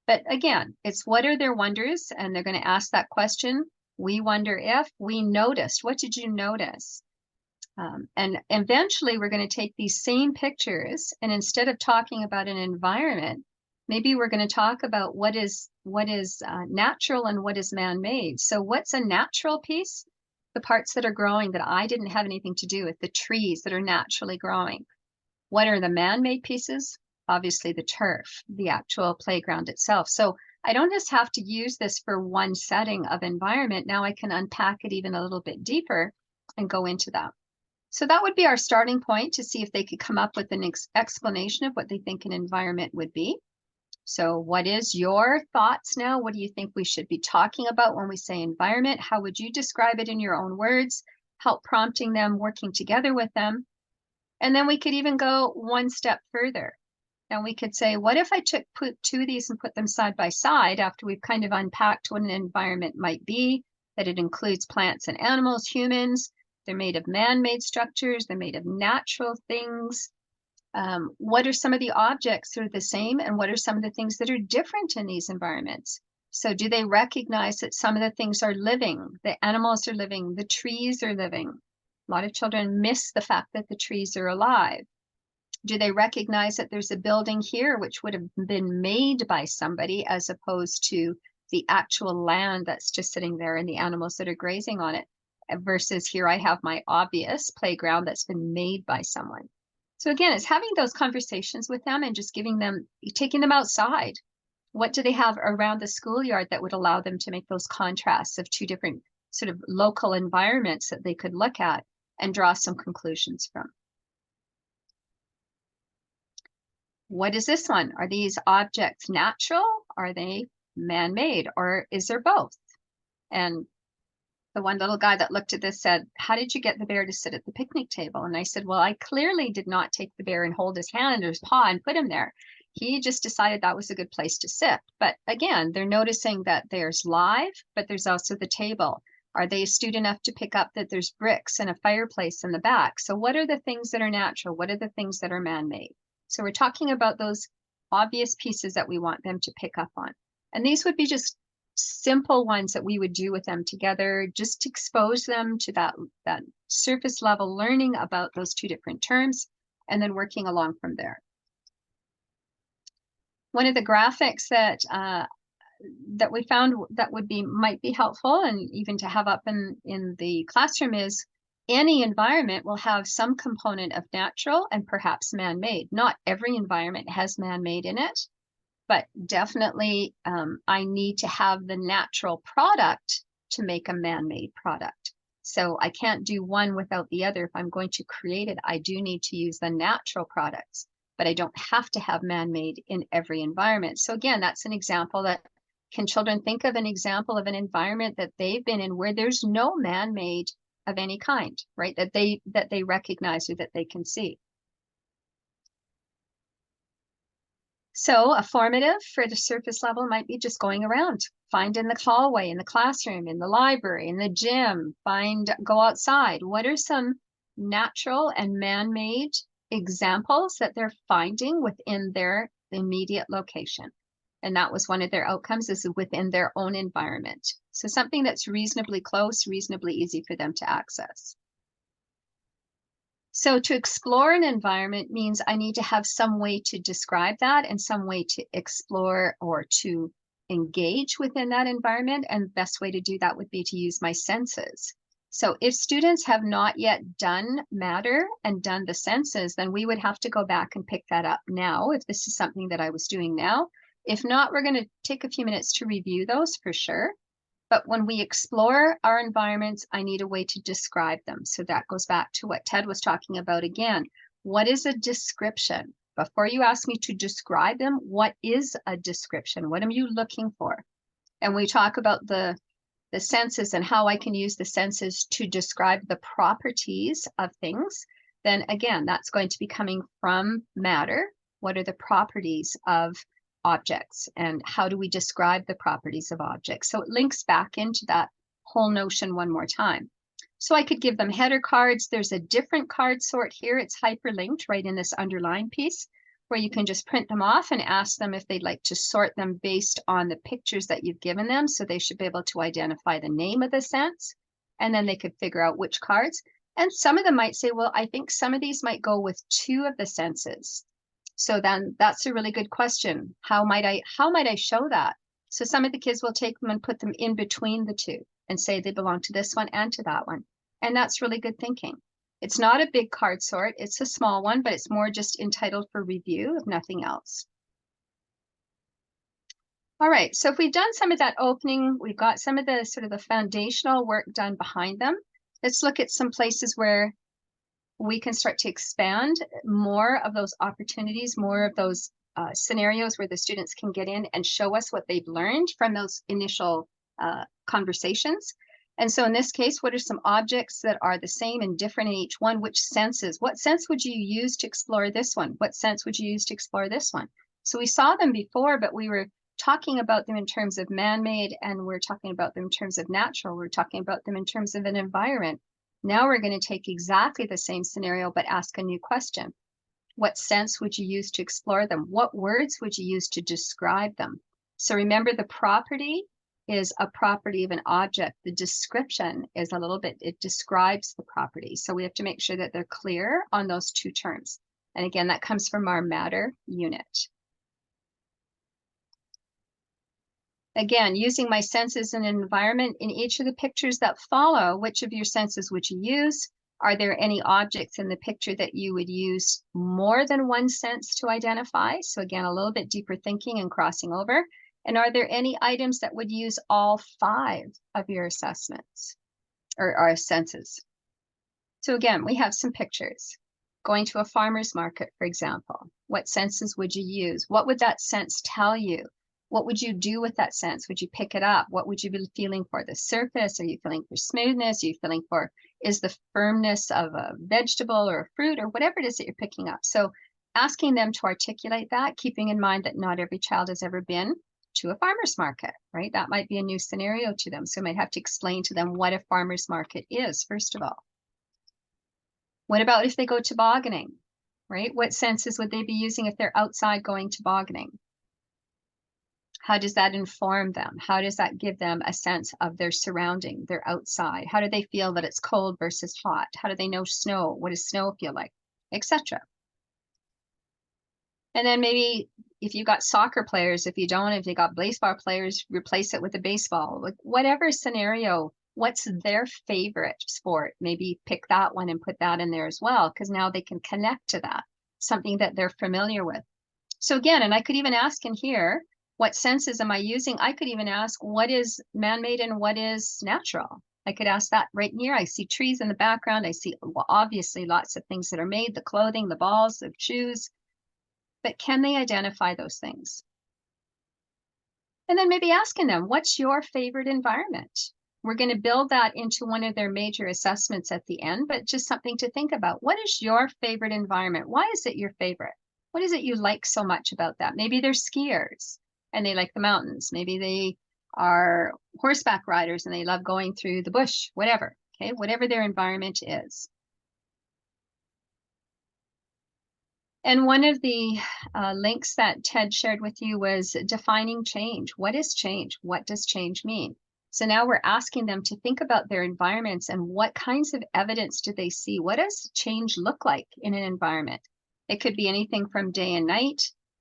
But again, it's what are their wonders? And they're going to ask that question. We wonder if we noticed. What did you notice? And eventually we're going to take these same pictures, and instead of talking about an environment, maybe we're going to talk about what is natural and what is man-made. So what's a natural piece? The parts that are growing that I didn't have anything to do with, the trees that are naturally growing. What are the man-made pieces? Obviously the turf, the actual playground itself. So I don't just have to use this for one setting of environment. Now I can unpack it even a little bit deeper and go into that. So that would be our starting point to see if they could come up with an explanation of what they think an environment would be. So what is your thoughts now? What do you think we should be talking about when we say environment? How would you describe it in your own words? Help prompting them, working together with them. And then we could even go one step further. And we could say, what if I put two of these and put them side by side after we've kind of unpacked what an environment might be, that it includes plants and animals, humans, they're made of man-made structures, they're made of natural things. What are some of the objects that are the same, and what are some of the things that are different in these environments? So do they recognize that some of the things are living, the animals are living, the trees are living? A lot of children miss the fact that the trees are alive. Do they recognize that there's a building here which would have been made by somebody as opposed to the actual land that's just sitting there and the animals that are grazing on it, versus here I have my obvious playground that's been made by someone? So again, it's having those conversations with them and just taking them outside. What do they have around the schoolyard that would allow them to make those contrasts of two different sort of local environments that they could look at and draw some conclusions from? What is this one? Are these objects natural? Are they man-made? Or is there both? And the one little guy that looked at this said, how did you get the bear to sit at the picnic table? And I said, well, I clearly did not take the bear and hold his hand or his paw and put him there. He just decided that was a good place to sit. But again, they're noticing that there's live, but there's also the table. Are they astute enough to pick up that there's bricks and a fireplace in the back? So what are the things that are natural? What are the things that are man-made? So we're talking about those obvious pieces that we want them to pick up on. And these would be just simple ones that we would do with them together, just to expose them to that surface level learning about those two different terms, and then working along from there. One of the graphics that that we found that might be helpful and even to have up in the classroom is any environment will have some component of natural and perhaps man-made. Not every environment has man-made in it, but definitely I need to have the natural product to make a man-made product. So I can't do one without the other. If I'm going to create it, I do need to use the natural products, but I don't have to have man-made in every environment. So again, that's an example that, can children think of an example of an environment that they've been in where there's no man-made of any kind, right? That they recognize or that they can see. So a formative for the surface level might be just going around, find in the hallway, in the classroom, in the library, in the gym, go outside. What are some natural and man-made examples that they're finding within their immediate location? And that was one of their outcomes, is within their own environment. So something that's reasonably close, reasonably easy for them to access. So to explore an environment means I need to have some way to describe that and some way to explore or to engage within that environment. And the best way to do that would be to use my senses. So if students have not yet done matter and done the senses, then we would have to go back and pick that up now if this is something that I was doing now. If not, we're going to take a few minutes to review those for sure. But when we explore our environments, I need a way to describe them. So that goes back to what Ted was talking about again. What is a description? Before you ask me to describe them, what is a description? What am you looking for? And we talk about the senses and how I can use the senses to describe the properties of things. Then again, that's going to be coming from matter. What are the properties of objects and how do we describe the properties of objects? So it links back into that whole notion one more time. So I could give them header cards. There's a different card sort here. It's hyperlinked right in this underlined piece where you can just print them off and ask them if they'd like to sort them based on the pictures that you've given them. So they should be able to identify the name of the sense, and then they could figure out which cards. And some of them might say, well, I think some of these might go with two of the senses. So then that's a really good question. How might I show that? So some of the kids will take them and put them in between the two and say they belong to this one and to that one. And that's really good thinking. It's not a big card sort. It's a small one, but it's more just entitled for review, if nothing else. All right, so if we've done some of that opening, we've got some of the sort of the foundational work done behind them. Let's look at some places where we can start to expand more of those opportunities, more of those scenarios where the students can get in and show us what they've learned from those initial conversations. And so in this case, what are some objects that are the same and different in each one? Which senses? What sense would you use to explore this one? What sense would you use to explore this one? So we saw them before, but we were talking about them in terms of man-made, and we're talking about them in terms of natural. We're talking about them in terms of an environment. Now we're going to take exactly the same scenario, but ask a new question. What sense would you use to explore them? What words would you use to describe them? So remember, the property is a property of an object. The description is a little bit, it describes the property. So we have to make sure that they're clear on those two terms. And again, that comes from our matter unit. Again, using my senses and environment in each of the pictures that follow, which of your senses would you use? Are there any objects in the picture that you would use more than one sense to identify? So again, a little bit deeper thinking and crossing over. And are there any items that would use all 5 of your assessments or senses? So again, we have some pictures. Going to a farmer's market, for example, what senses would you use? What would that sense tell you? What would you do with that sense? Would you pick it up? What would you be feeling for? The surface? Are you feeling for smoothness? Are you feeling for, is the firmness of a vegetable or a fruit or whatever it is that you're picking up? So asking them to articulate that, keeping in mind that not every child has ever been to a farmer's market, right? That might be a new scenario to them. So I might have to explain to them what a farmer's market is, first of all. What about if they go tobogganing, right? What senses would they be using if they're outside going tobogganing? How does that inform them? How does that give them a sense of their surrounding, their outside? How do they feel that it's cold versus hot? How do they know snow? What does snow feel like, etc.? And then maybe if you got soccer players, if you don't, if you got baseball players, replace it with a baseball. Like whatever scenario, what's their favorite sport? Maybe pick that one and put that in there as well, because now they can connect to that, something that they're familiar with. So again, and I could even ask in here, what senses am I using? I could even ask, what is man-made and what is natural? I could ask that right in here. I see trees in the background. I see, well, obviously lots of things that are made, the clothing, the balls, the shoes, but can they identify those things? And then maybe asking them, what's your favorite environment? We're going to build that into one of their major assessments at the end, but just something to think about. What is your favorite environment? Why is it your favorite? What is it you like so much about that? Maybe they're skiers and they like the mountains. Maybe they are horseback riders and they love going through the bush, whatever, okay, whatever their environment is. And one of the links that Ted shared with you was defining change. What is change? What does change mean? So now we're asking them to think about their environments and what kinds of evidence do they see? What does change look like in an environment? It could be anything from day and night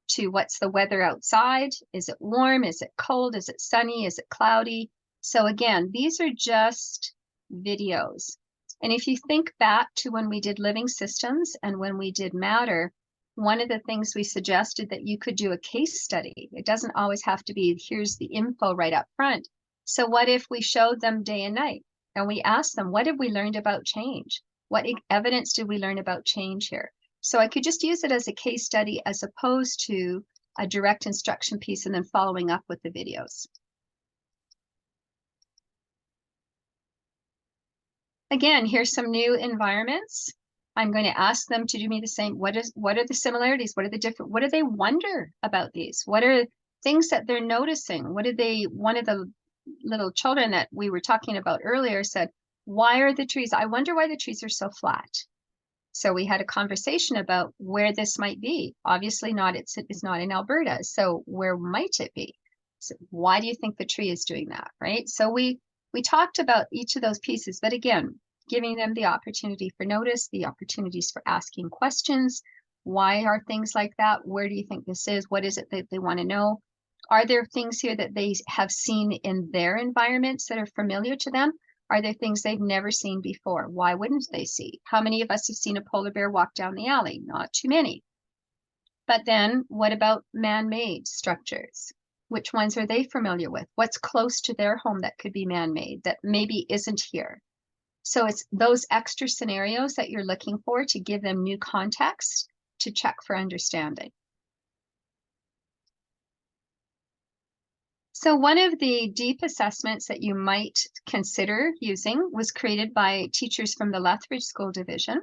to what's the weather outside? Is it warm? Is it cold? Is it sunny? Is it cloudy? So again, these are just videos. And if you think back to when we did living systems and when we did matter, one of the things we suggested that you could do a case study. It doesn't always have to be, here's the info right up front. So what if we showed them day and night and we asked them, what have we learned about change? What evidence did we learn about change here? So I could just use it as a case study as opposed to a direct instruction piece and then following up with the videos. Again, here's some new environments. I'm going to ask them to do me the same. What are the similarities? What are the different, what do they wonder about these? What are things that they're noticing? What did they, one of the little children that we were talking about earlier said, why are the trees? I wonder why the trees are so flat. So we had a conversation about where this might be. Obviously not, it's not in Alberta. So where might it be? So why do you think the tree is doing that, right? So we talked about each of those pieces, but again, giving them the opportunity for notice, the opportunities for asking questions. Why are things like that? Where do you think this is? What is it that they want to know? Are there things here that they have seen in their environments that are familiar to them? Are there things they've never seen before? Why wouldn't they see? How many of us have seen a polar bear walk down the alley? Not too many. But then what about man-made structures? Which ones are they familiar with? What's close to their home that could be man-made that maybe isn't here? So it's those extra scenarios that you're looking for to give them new context to check for understanding. So one of the deep assessments that you might consider using was created by teachers from the Lethbridge School Division.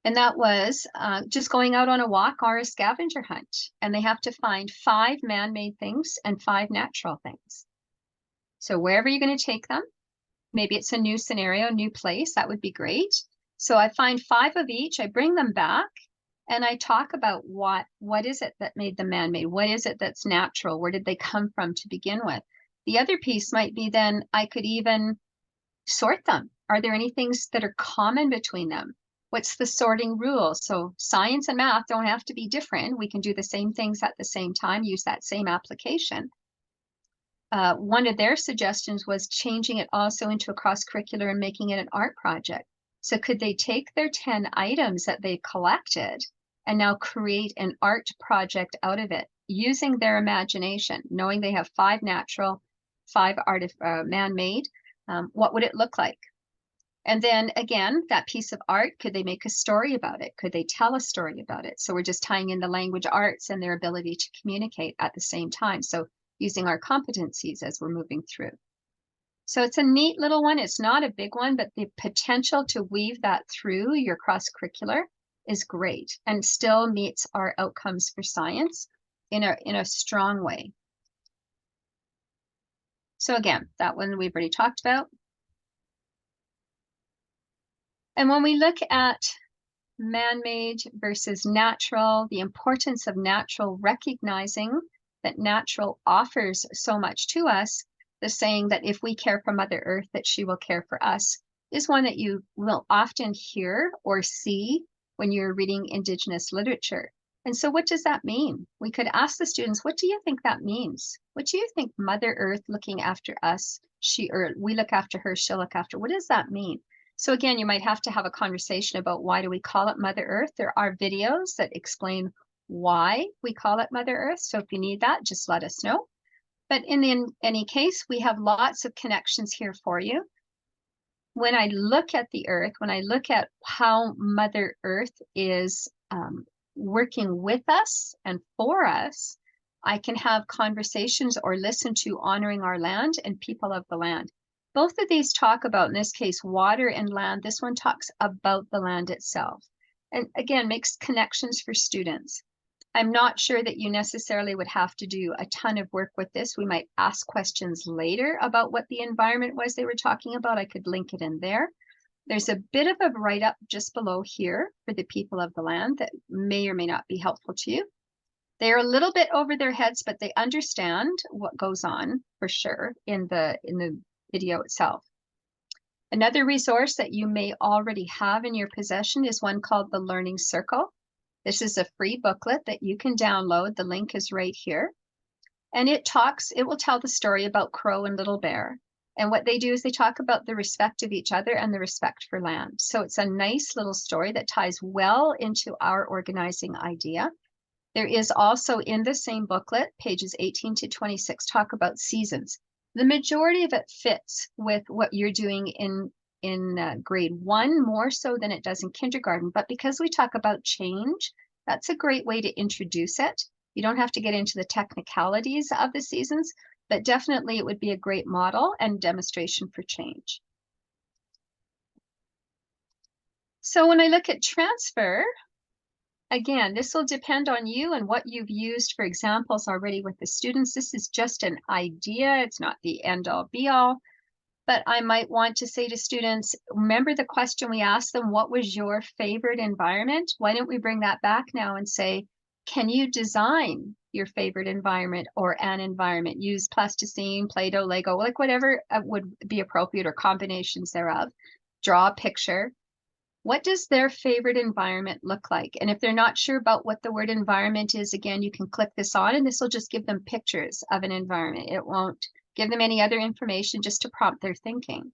And that was just going out on a walk or a scavenger hunt. And they have to find 5 man-made things and 5 natural things. So wherever you're going to take them, maybe it's a new scenario, new place, that would be great. So I find 5 of each, I bring them back, and I talk about what is it that made them man-made? What is it that's natural? Where did they come from to begin with? The other piece might be then I could even sort them. Are there any things that are common between them? What's the sorting rule? So science and math don't have to be different. We can do the same things at the same time, use that same application. One of their suggestions was changing it also into a cross-curricular and making it an art project. So could they take their 10 items that they collected and now create an art project out of it using their imagination, knowing they have 5 natural, 5 man-made? What would it look like? And then again, that piece of art, could they make a story about it? Could they tell a story about it? So we're just tying in the language arts and their ability to communicate at the same time. So using our competencies as we're moving through. So it's a neat little one. It's not a big one, but the potential to weave that through your cross-curricular is great and still meets our outcomes for science in a strong way. So again, that one we've already talked about. And when we look at man-made versus natural, the importance of natural, recognizing that natural offers so much to us, the saying that if we care for Mother Earth, that she will care for us, is one that you will often hear or see when you're reading Indigenous literature. And so what does that mean? We could ask the students, what do you think that means? What do you think Mother Earth looking after us, we look after her, she'll look after, what does that mean? So again, you might have to have a conversation about why do we call it Mother Earth? There are videos that explain why we call it Mother Earth. So if you need that, just let us know. But in any case, we have lots of connections here for you. When I look at the Earth, when I look at how Mother Earth is working with us and for us, I can have conversations or listen to honoring our land and people of the land. Both of these talk about, in this case, water and land. This one talks about the land itself. And again, makes connections for students. I'm not sure that you necessarily would have to do a ton of work with this. We might ask questions later about what the environment was they were talking about. I could link it in there. There's a bit of a write-up just below here for the people of the land that may or may not be helpful to you. They're a little bit over their heads, but they understand what goes on for sure in the video itself. Another resource that you may already have in your possession is one called the Learning Circle. This is a free booklet that you can download. The link is right here. And it will tell the story about Crow and Little Bear. And what they do is they talk about the respect of each other and the respect for land. So it's a nice little story that ties well into our organizing idea. There is also in the same booklet, pages 18 to 26, talk about seasons. The majority of it fits with what you're doing in grade 1 more so than it does in kindergarten. But because we talk about change, that's a great way to introduce it. You don't have to get into the technicalities of the seasons, but definitely it would be a great model and demonstration for change. So when I look at transfer, again, this will depend on you and what you've used for examples already with the students. This is just an idea. It's not the end all be all. But I might want to say to students, remember the question we asked them, what was your favorite environment? Why don't we bring that back now and say, can you design your favorite environment or an environment? Use plasticine, Play-Doh, Lego, like whatever would be appropriate or combinations thereof. Draw a picture. What does their favorite environment look like? And if they're not sure about what the word environment is, again, you can click this on and this will just give them pictures of an environment. It won't give them any other information, just to prompt their thinking.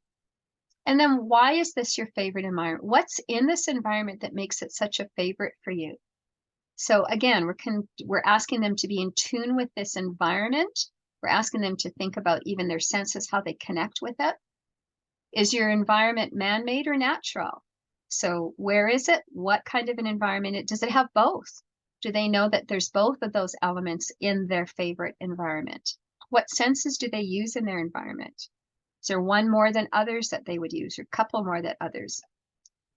And then why is this your favorite environment? What's in this environment that makes it such a favorite for you? So again, we're asking them to be in tune with this environment. We're asking them to think about even their senses, how they connect with it. Is your environment man-made or natural? So where is it? What kind of an environment? Does it have both? Do they know that there's both of those elements in their favorite environment? What senses do they use in their environment? Is there one more than others that they would use, or a couple more than others?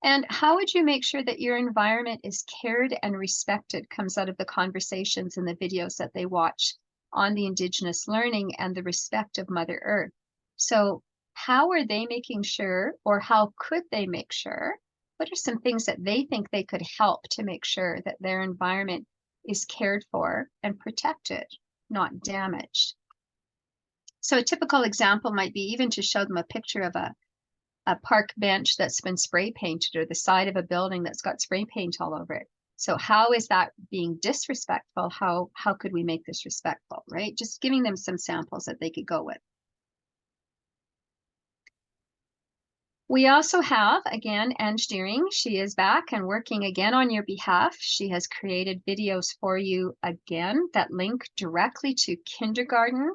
And how would you make sure that your environment is cared and respected? Comes out of the conversations and the videos that they watch on the Indigenous learning and the respect of Mother Earth. So how are they making sure, or how could they make sure? What are some things that they think they could help to make sure that their environment is cared for and protected, not damaged? So a typical example might be even to show them a picture of a park bench that's been spray painted, or the side of a building that's got spray paint all over it. So how is that being disrespectful? How could we make this respectful, right? Just giving them some samples that they could go with. We also have, again, Ange Deering. She is back and working again on your behalf. She has created videos for you again that link directly to kindergarten,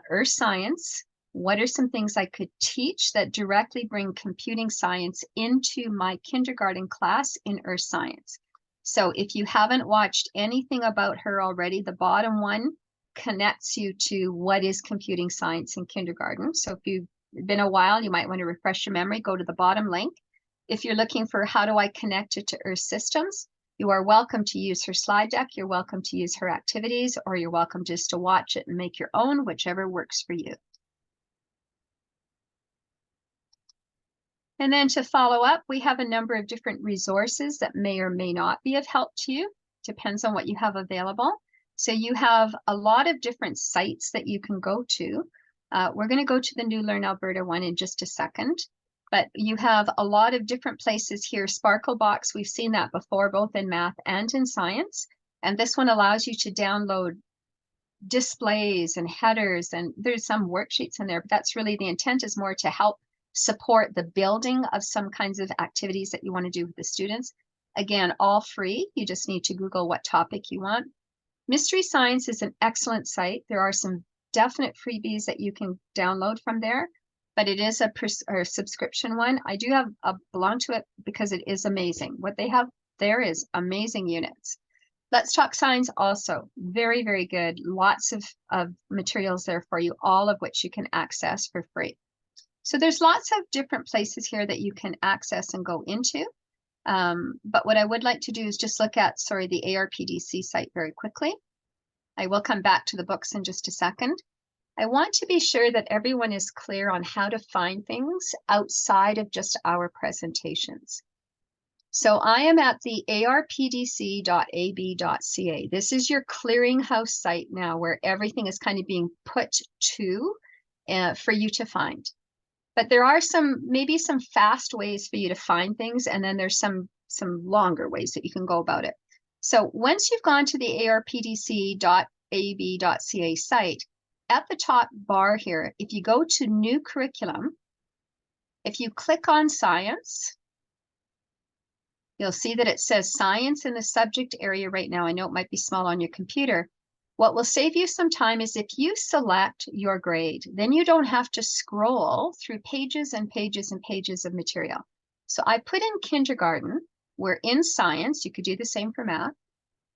earth science. What are some things I could teach that directly bring computing science into my kindergarten class in earth science? So if you haven't watched anything about her already, the bottom one connects you to what is computing science in kindergarten. So if you've been a while, you might want to refresh your memory, go to the bottom link. If you're looking for how do I connect it to Earth Systems, you are welcome to use her slide deck, you're welcome to use her activities, or you're welcome just to watch it and make your own, whichever works for you. And then to follow up, we have a number of different resources that may or may not be of help to you. Depends on what you have available. So you have a lot of different sites that you can go to. We're going to go to the New Learn Alberta one in just a second. But you have a lot of different places here. Sparklebox, we've seen that before, both in math and in science. And this one allows you to download displays and headers, and there's some worksheets in there, but that's really the intent, is more to help support the building of some kinds of activities that you want to do with the students. Again, all free. You just need to Google what topic you want. Mystery Science is an excellent site. There are some definite freebies that you can download from there, but it is a subscription one. I do have belong to it because it is amazing. What they have there is amazing units. Let's Talk Science also, very, very good. Lots of materials there for you, all of which you can access for free. So there's lots of different places here that you can access and go into. But what I would like to do is just look at, the ARPDC site very quickly. I will come back to the books in just a second. I want to be sure that everyone is clear on how to find things outside of just our presentations. So I am at the arpdc.ab.ca. This is your clearinghouse site now, where everything is kind of being put to for you to find. But there are maybe some fast ways for you to find things, and then there's some longer ways that you can go about it. So once you've gone to the arpdc.ab.ca site, at the top bar here, if you go to New Curriculum, if you click on Science, you'll see that it says Science in the subject area right now. I know it might be small on your computer. What will save you some time is if you select your grade, then you don't have to scroll through pages and pages and pages of material. So I put in kindergarten. We're in science. You could do the same for math.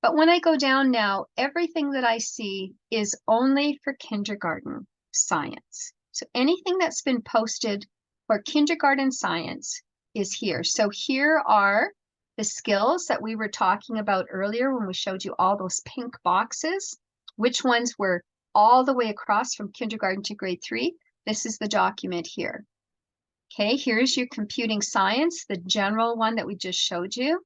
But when I go down now, everything that I see is only for kindergarten science. So anything that's been posted for kindergarten science is here. So here are the skills that we were talking about earlier when we showed you all those pink boxes. Which ones were all the way across from kindergarten to grade 3? This is the document here. Okay, here's your computing science, the general one that we just showed you.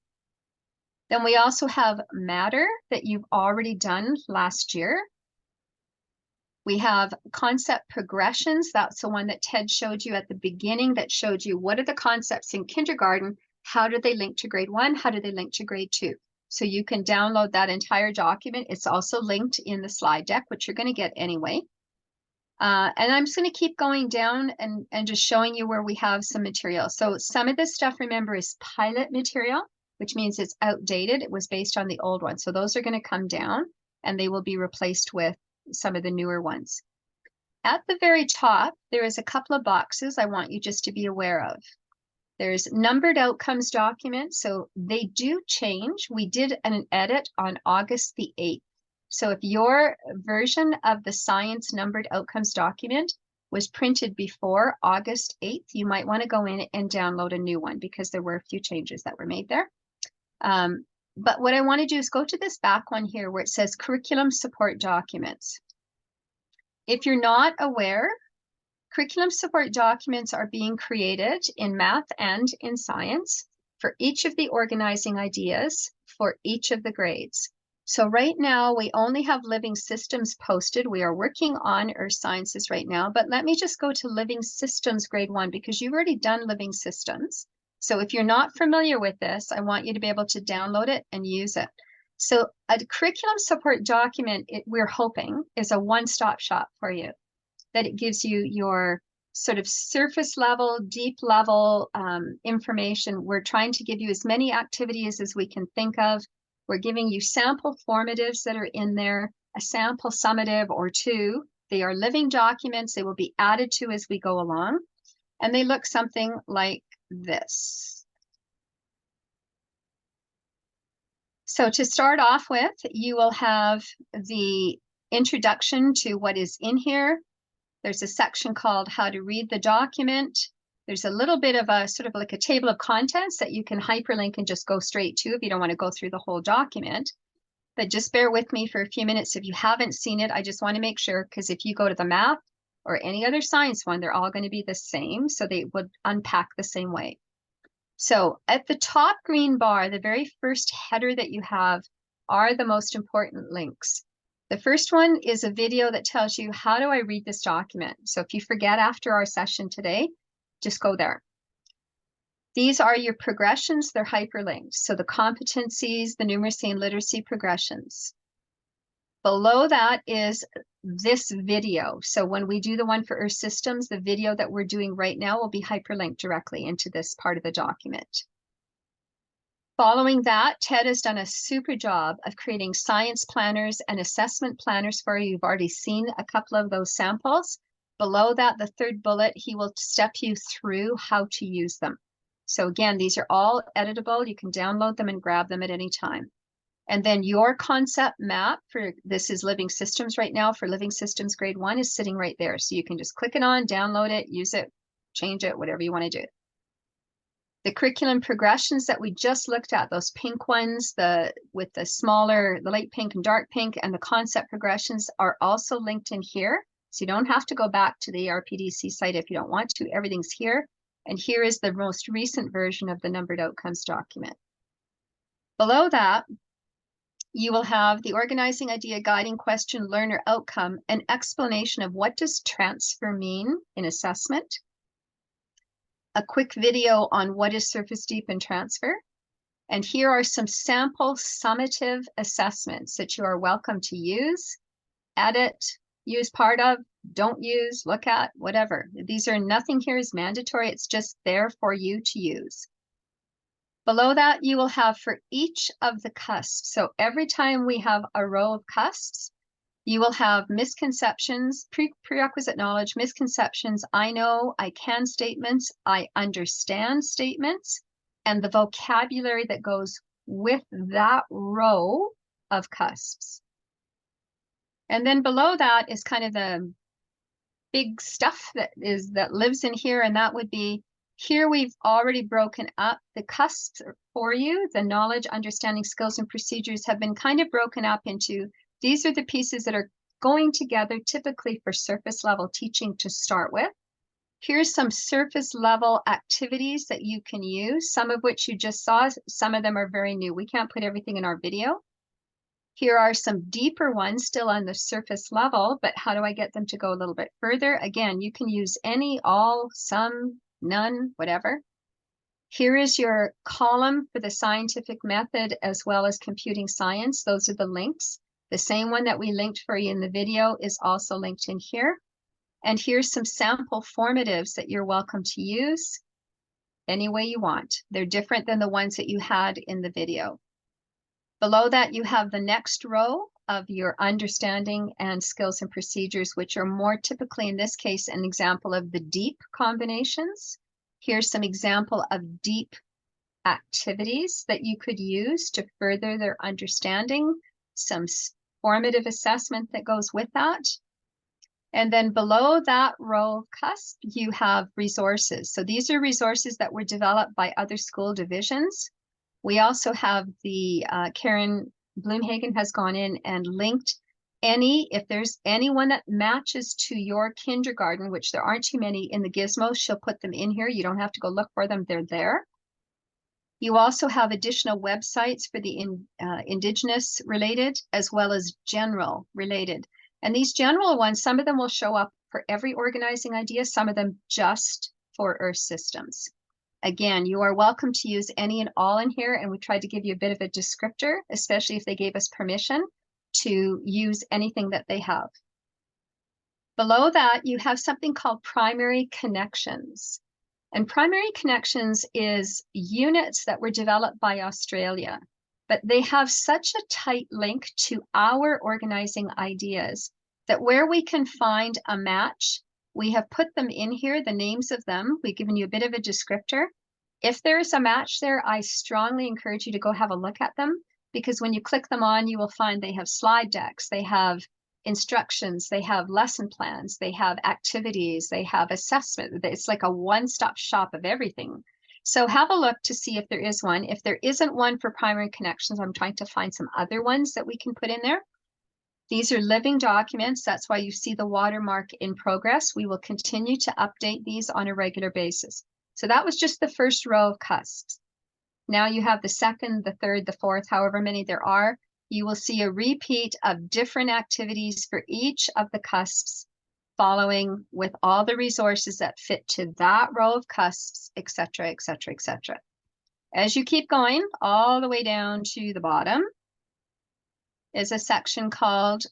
Then we also have matter that you've already done last year. We have concept progressions. That's the one that Ted showed you at the beginning, that showed you what are the concepts in kindergarten, how do they link to grade 1, how do they link to grade 2? So you can download that entire document. It's also linked in the slide deck, which you're going to get anyway. And I'm just going to keep going down and just showing you where we have some material. So some of this stuff, remember, is pilot material, which means it's outdated. It was based on the old one. So those are going to come down and they will be replaced with some of the newer ones. At the very top, there is a couple of boxes I want you just to be aware of. There's numbered outcomes documents, so they do change. We did an edit on August the 8th. So if your version of the science numbered outcomes document was printed before August 8th, you might want to go in and download a new one because there were a few changes that were made there. But what I want to do is go to this back one here where it says curriculum support documents. If you're not aware, curriculum support documents are being created in math and in science for each of the organizing ideas for each of the grades. So right now we only have living systems posted. We are working on earth sciences right now, but let me just go to living systems grade 1 because you've already done living systems. So if you're not familiar with this, I want you to be able to download it and use it. So a curriculum support document, we're hoping, is a one-stop shop for you. That it gives you your sort of surface level, deep level information. We're trying to give you as many activities as we can think of. We're giving you sample formatives that are in there, a sample summative or two. They are living documents. They will be added to as we go along. And they look something like this. So to start off with, you will have the introduction to what is in here. There's a section called How to Read the Document. There's a little bit of a sort of like a table of contents that you can hyperlink and just go straight to if you don't want to go through the whole document. But just bear with me for a few minutes. If you haven't seen it, I just want to make sure, because if you go to the math or any other science one, they're all going to be the same. So they would unpack the same way. So at the top green bar, the very first header that you have are the most important links. The first one is a video that tells you, how do I read this document? So if you forget after our session today, just go there. These are your progressions, they're hyperlinked. So the competencies, the numeracy and literacy progressions. Below that is this video. So when we do the one for Earth Systems, the video that we're doing right now will be hyperlinked directly into this part of the document. Following that, Ted has done a super job of creating science planners and assessment planners for you. You've already seen a couple of those samples. Below that, the third bullet, he will step you through how to use them. So again, these are all editable. You can download them and grab them at any time. And then your concept map for, this is Living Systems right now, for Living Systems Grade 1 is sitting right there. So you can just click it on, download it, use it, change it, whatever you want to do. The curriculum progressions that we just looked at, those pink ones, with the smaller, the light pink and dark pink, and the concept progressions are also linked in here. So you don't have to go back to the ARPDC site if you don't want to. Everything's here. And here is the most recent version of the numbered outcomes document. Below that, you will have the organizing idea, guiding question, learner outcome, an explanation of what does transfer mean in assessment, a quick video on what is surface deep and transfer. And here are some sample summative assessments that you are welcome to use, edit, use part of, don't use, look at, whatever. These are, nothing here is mandatory. It's just there for you to use. Below that, you will have for each of the cusps. So every time we have a row of cusps, you will have misconceptions, prerequisite knowledge, misconceptions, I know, I can statements, I understand statements, and the vocabulary that goes with that row of cusps. And then below that is kind of the big stuff that lives in here, and that would be, here we've already broken up the cusps for you. The knowledge, understanding, skills, and procedures have been kind of broken up into, these are the pieces that are going together typically for surface level teaching to start with. Here's some surface level activities that you can use, some of which you just saw, some of them are very new. We can't put everything in our video. Here are some deeper ones still on the surface level, but how do I get them to go a little bit further? Again, you can use any, all, some, none, whatever. Here is your column for the scientific method as well as computing science. Those are the links. The same one that we linked for you in the video is also linked in here. And here's some sample formatives that you're welcome to use any way you want. They're different than the ones that you had in the video. Below that, you have the next row of your understanding and skills and procedures, which are more typically, in this case, an example of the deep combinations. Here's some example of deep activities that you could use to further their understanding, some formative assessment that goes with that. And then below that row of cusp, you have resources. So these are resources that were developed by other school divisions. We also have the, Karen Bloomhagen has gone in and linked any, if there's anyone that matches to your kindergarten, which there aren't too many in the gizmos, she'll put them in here. You don't have to go look for them, they're there. You also have additional websites for the Indigenous related as well as general related. And these general ones, some of them will show up for every organizing idea, some of them just for Earth Systems. Again, you are welcome to use any and all in here, and we tried to give you a bit of a descriptor, especially if they gave us permission to use anything that they have. Below that, you have something called primary connections. And primary connections is units that were developed by Australia, but they have such a tight link to our organizing ideas that where we can find a match, we have put them in here, the names of them. We've given you a bit of a descriptor. If there's a match there, I strongly encourage you to go have a look at them, because when you click them on, you will find they have slide decks, they have instructions, they have lesson plans, they have activities, they have assessment. It's like a one-stop shop of everything. So have a look to see if there is one. If there isn't one for primary connections, I'm trying to find some other ones that we can put in there. These are living documents. That's why you see the watermark in progress. We will continue to update these on a regular basis. So that was just the first row of cusps. Now you have the second, the third, the fourth, however many there are. You will see a repeat of different activities for each of the cusps, following with all the resources that fit to that row of cusps, etc., etc., etc. As you keep going all the way down to the bottom is a section called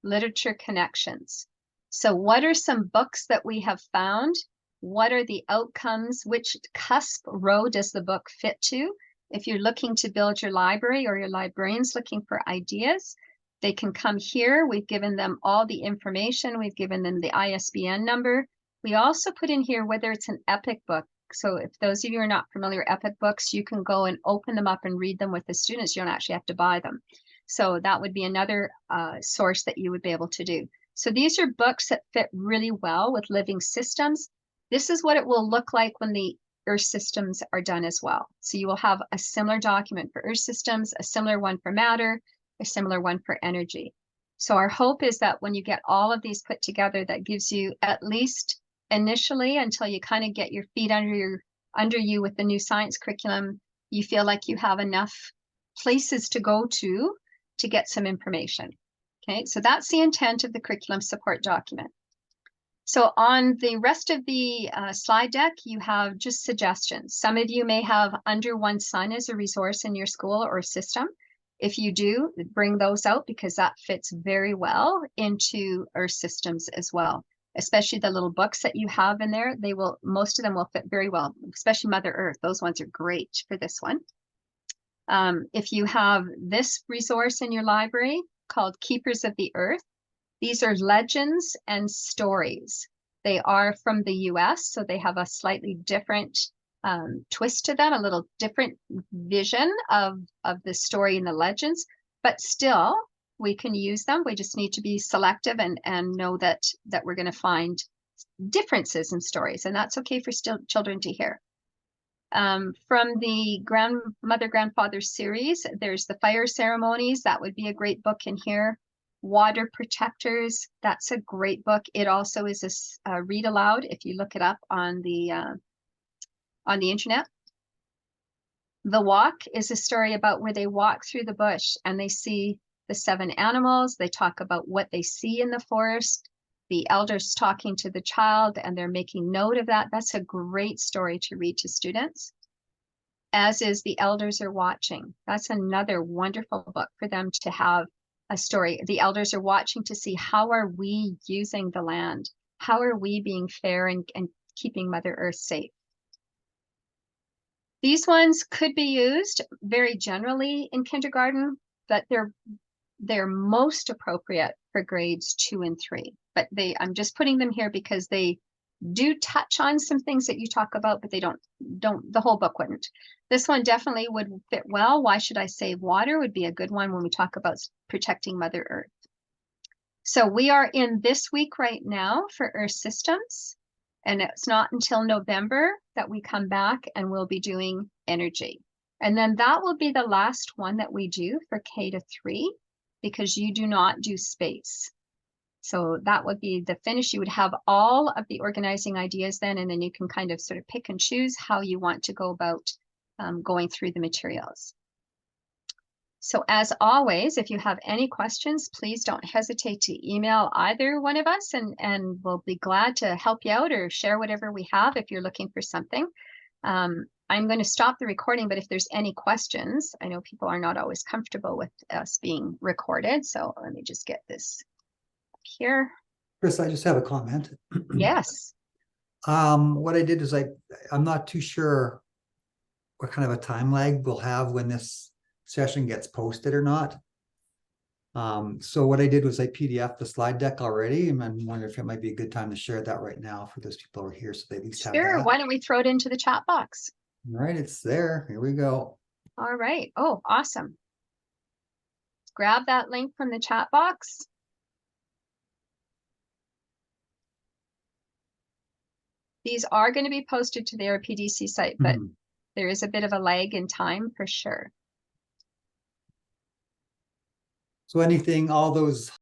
Literature Connections. So what are some books that we have found? What are the outcomes? Which cusp row does the book fit to? If you're looking to build your library or your librarian's looking for ideas, they can come here. We've given them all the information. We've given them the ISBN number. We also put in here whether it's an EPIC book. So if those of you are not familiar with EPIC books, you can go and open them up and read them with the students. You don't actually have to buy them. So that would be another source that you would be able to do. So these are books that fit really well with living systems. This is what it will look like when the earth systems are done as well. So you will have a similar document for earth systems, a similar one for matter, a similar one for energy. So our hope is that when you get all of these put together, that gives you at least initially, until you kind of get your feet under you with the new science curriculum, you feel like you have enough places to go to get some information. Okay, so that's the intent of the curriculum support document. So on the rest of the slide deck, you have just suggestions. Some of you may have Under One Sun as a resource in your school or system. If you do, bring those out because that fits very well into Earth systems as well. Especially the little books that you have in there, most of them will fit very well, especially Mother Earth. Those ones are great for this one. If you have this resource in your library called Keepers of the Earth, these are legends and stories. They are from the US, so they have a slightly different twist to them, a little different vision of the story and the legends, but still we can use them. We just need to be selective and know that we're going to find differences in stories, and that's okay for children to hear. From the Grandmother Grandfather series, there's the fire ceremonies. That would be a great book in here. Water Protectors, that's a great book. It also is a read aloud if you look it up on the internet. The Walk is a story about where they walk through the bush and they see the 7 animals. They talk about what they see in the forest. The elders talking to the child and they're making note of that. That's a great story to read to students. As is The Elders Are Watching. That's another wonderful book for them to have a story. The elders are watching to see how are we using the land? How are we being fair and keeping Mother Earth safe? These ones could be used very generally in kindergarten, but they're most appropriate for grades 2 and 3. But I'm just putting them here because they do touch on some things that you talk about, but they don't, the whole book wouldn't. This one definitely would fit well. Why Should I Save Water would be a good one when we talk about protecting Mother Earth. So we are in this week right now for Earth Systems, and it's not until November that we come back and we'll be doing energy. And then that will be the last one that we do for K to 3 because you do not do space. So that would be the finish. You would have all of the organizing ideas then, and then you can kind of sort of pick and choose how you want to go about going through the materials. So as always, if you have any questions, please don't hesitate to email either one of us and we'll be glad to help you out or share whatever we have if you're looking for something. I'm going to stop the recording, but if there's any questions, I know people are not always comfortable with us being recorded. So let me just get this here. Chris, I just have a comment. Yes. What I did is I'm not too sure what kind of a time lag we'll have when this session gets posted or not. So what I did was I PDF the slide deck already, and I'm wondering if it might be a good time to share that right now for those people who are here, so they at least have Sure. that. Why don't we throw it into the chat box? All right, it's there. Here we go. All right. Oh, awesome. Grab that link from the chat box. these are going to be posted to the RPDC site, but Mhm. there is a bit of a lag in time for sure. So anything, all those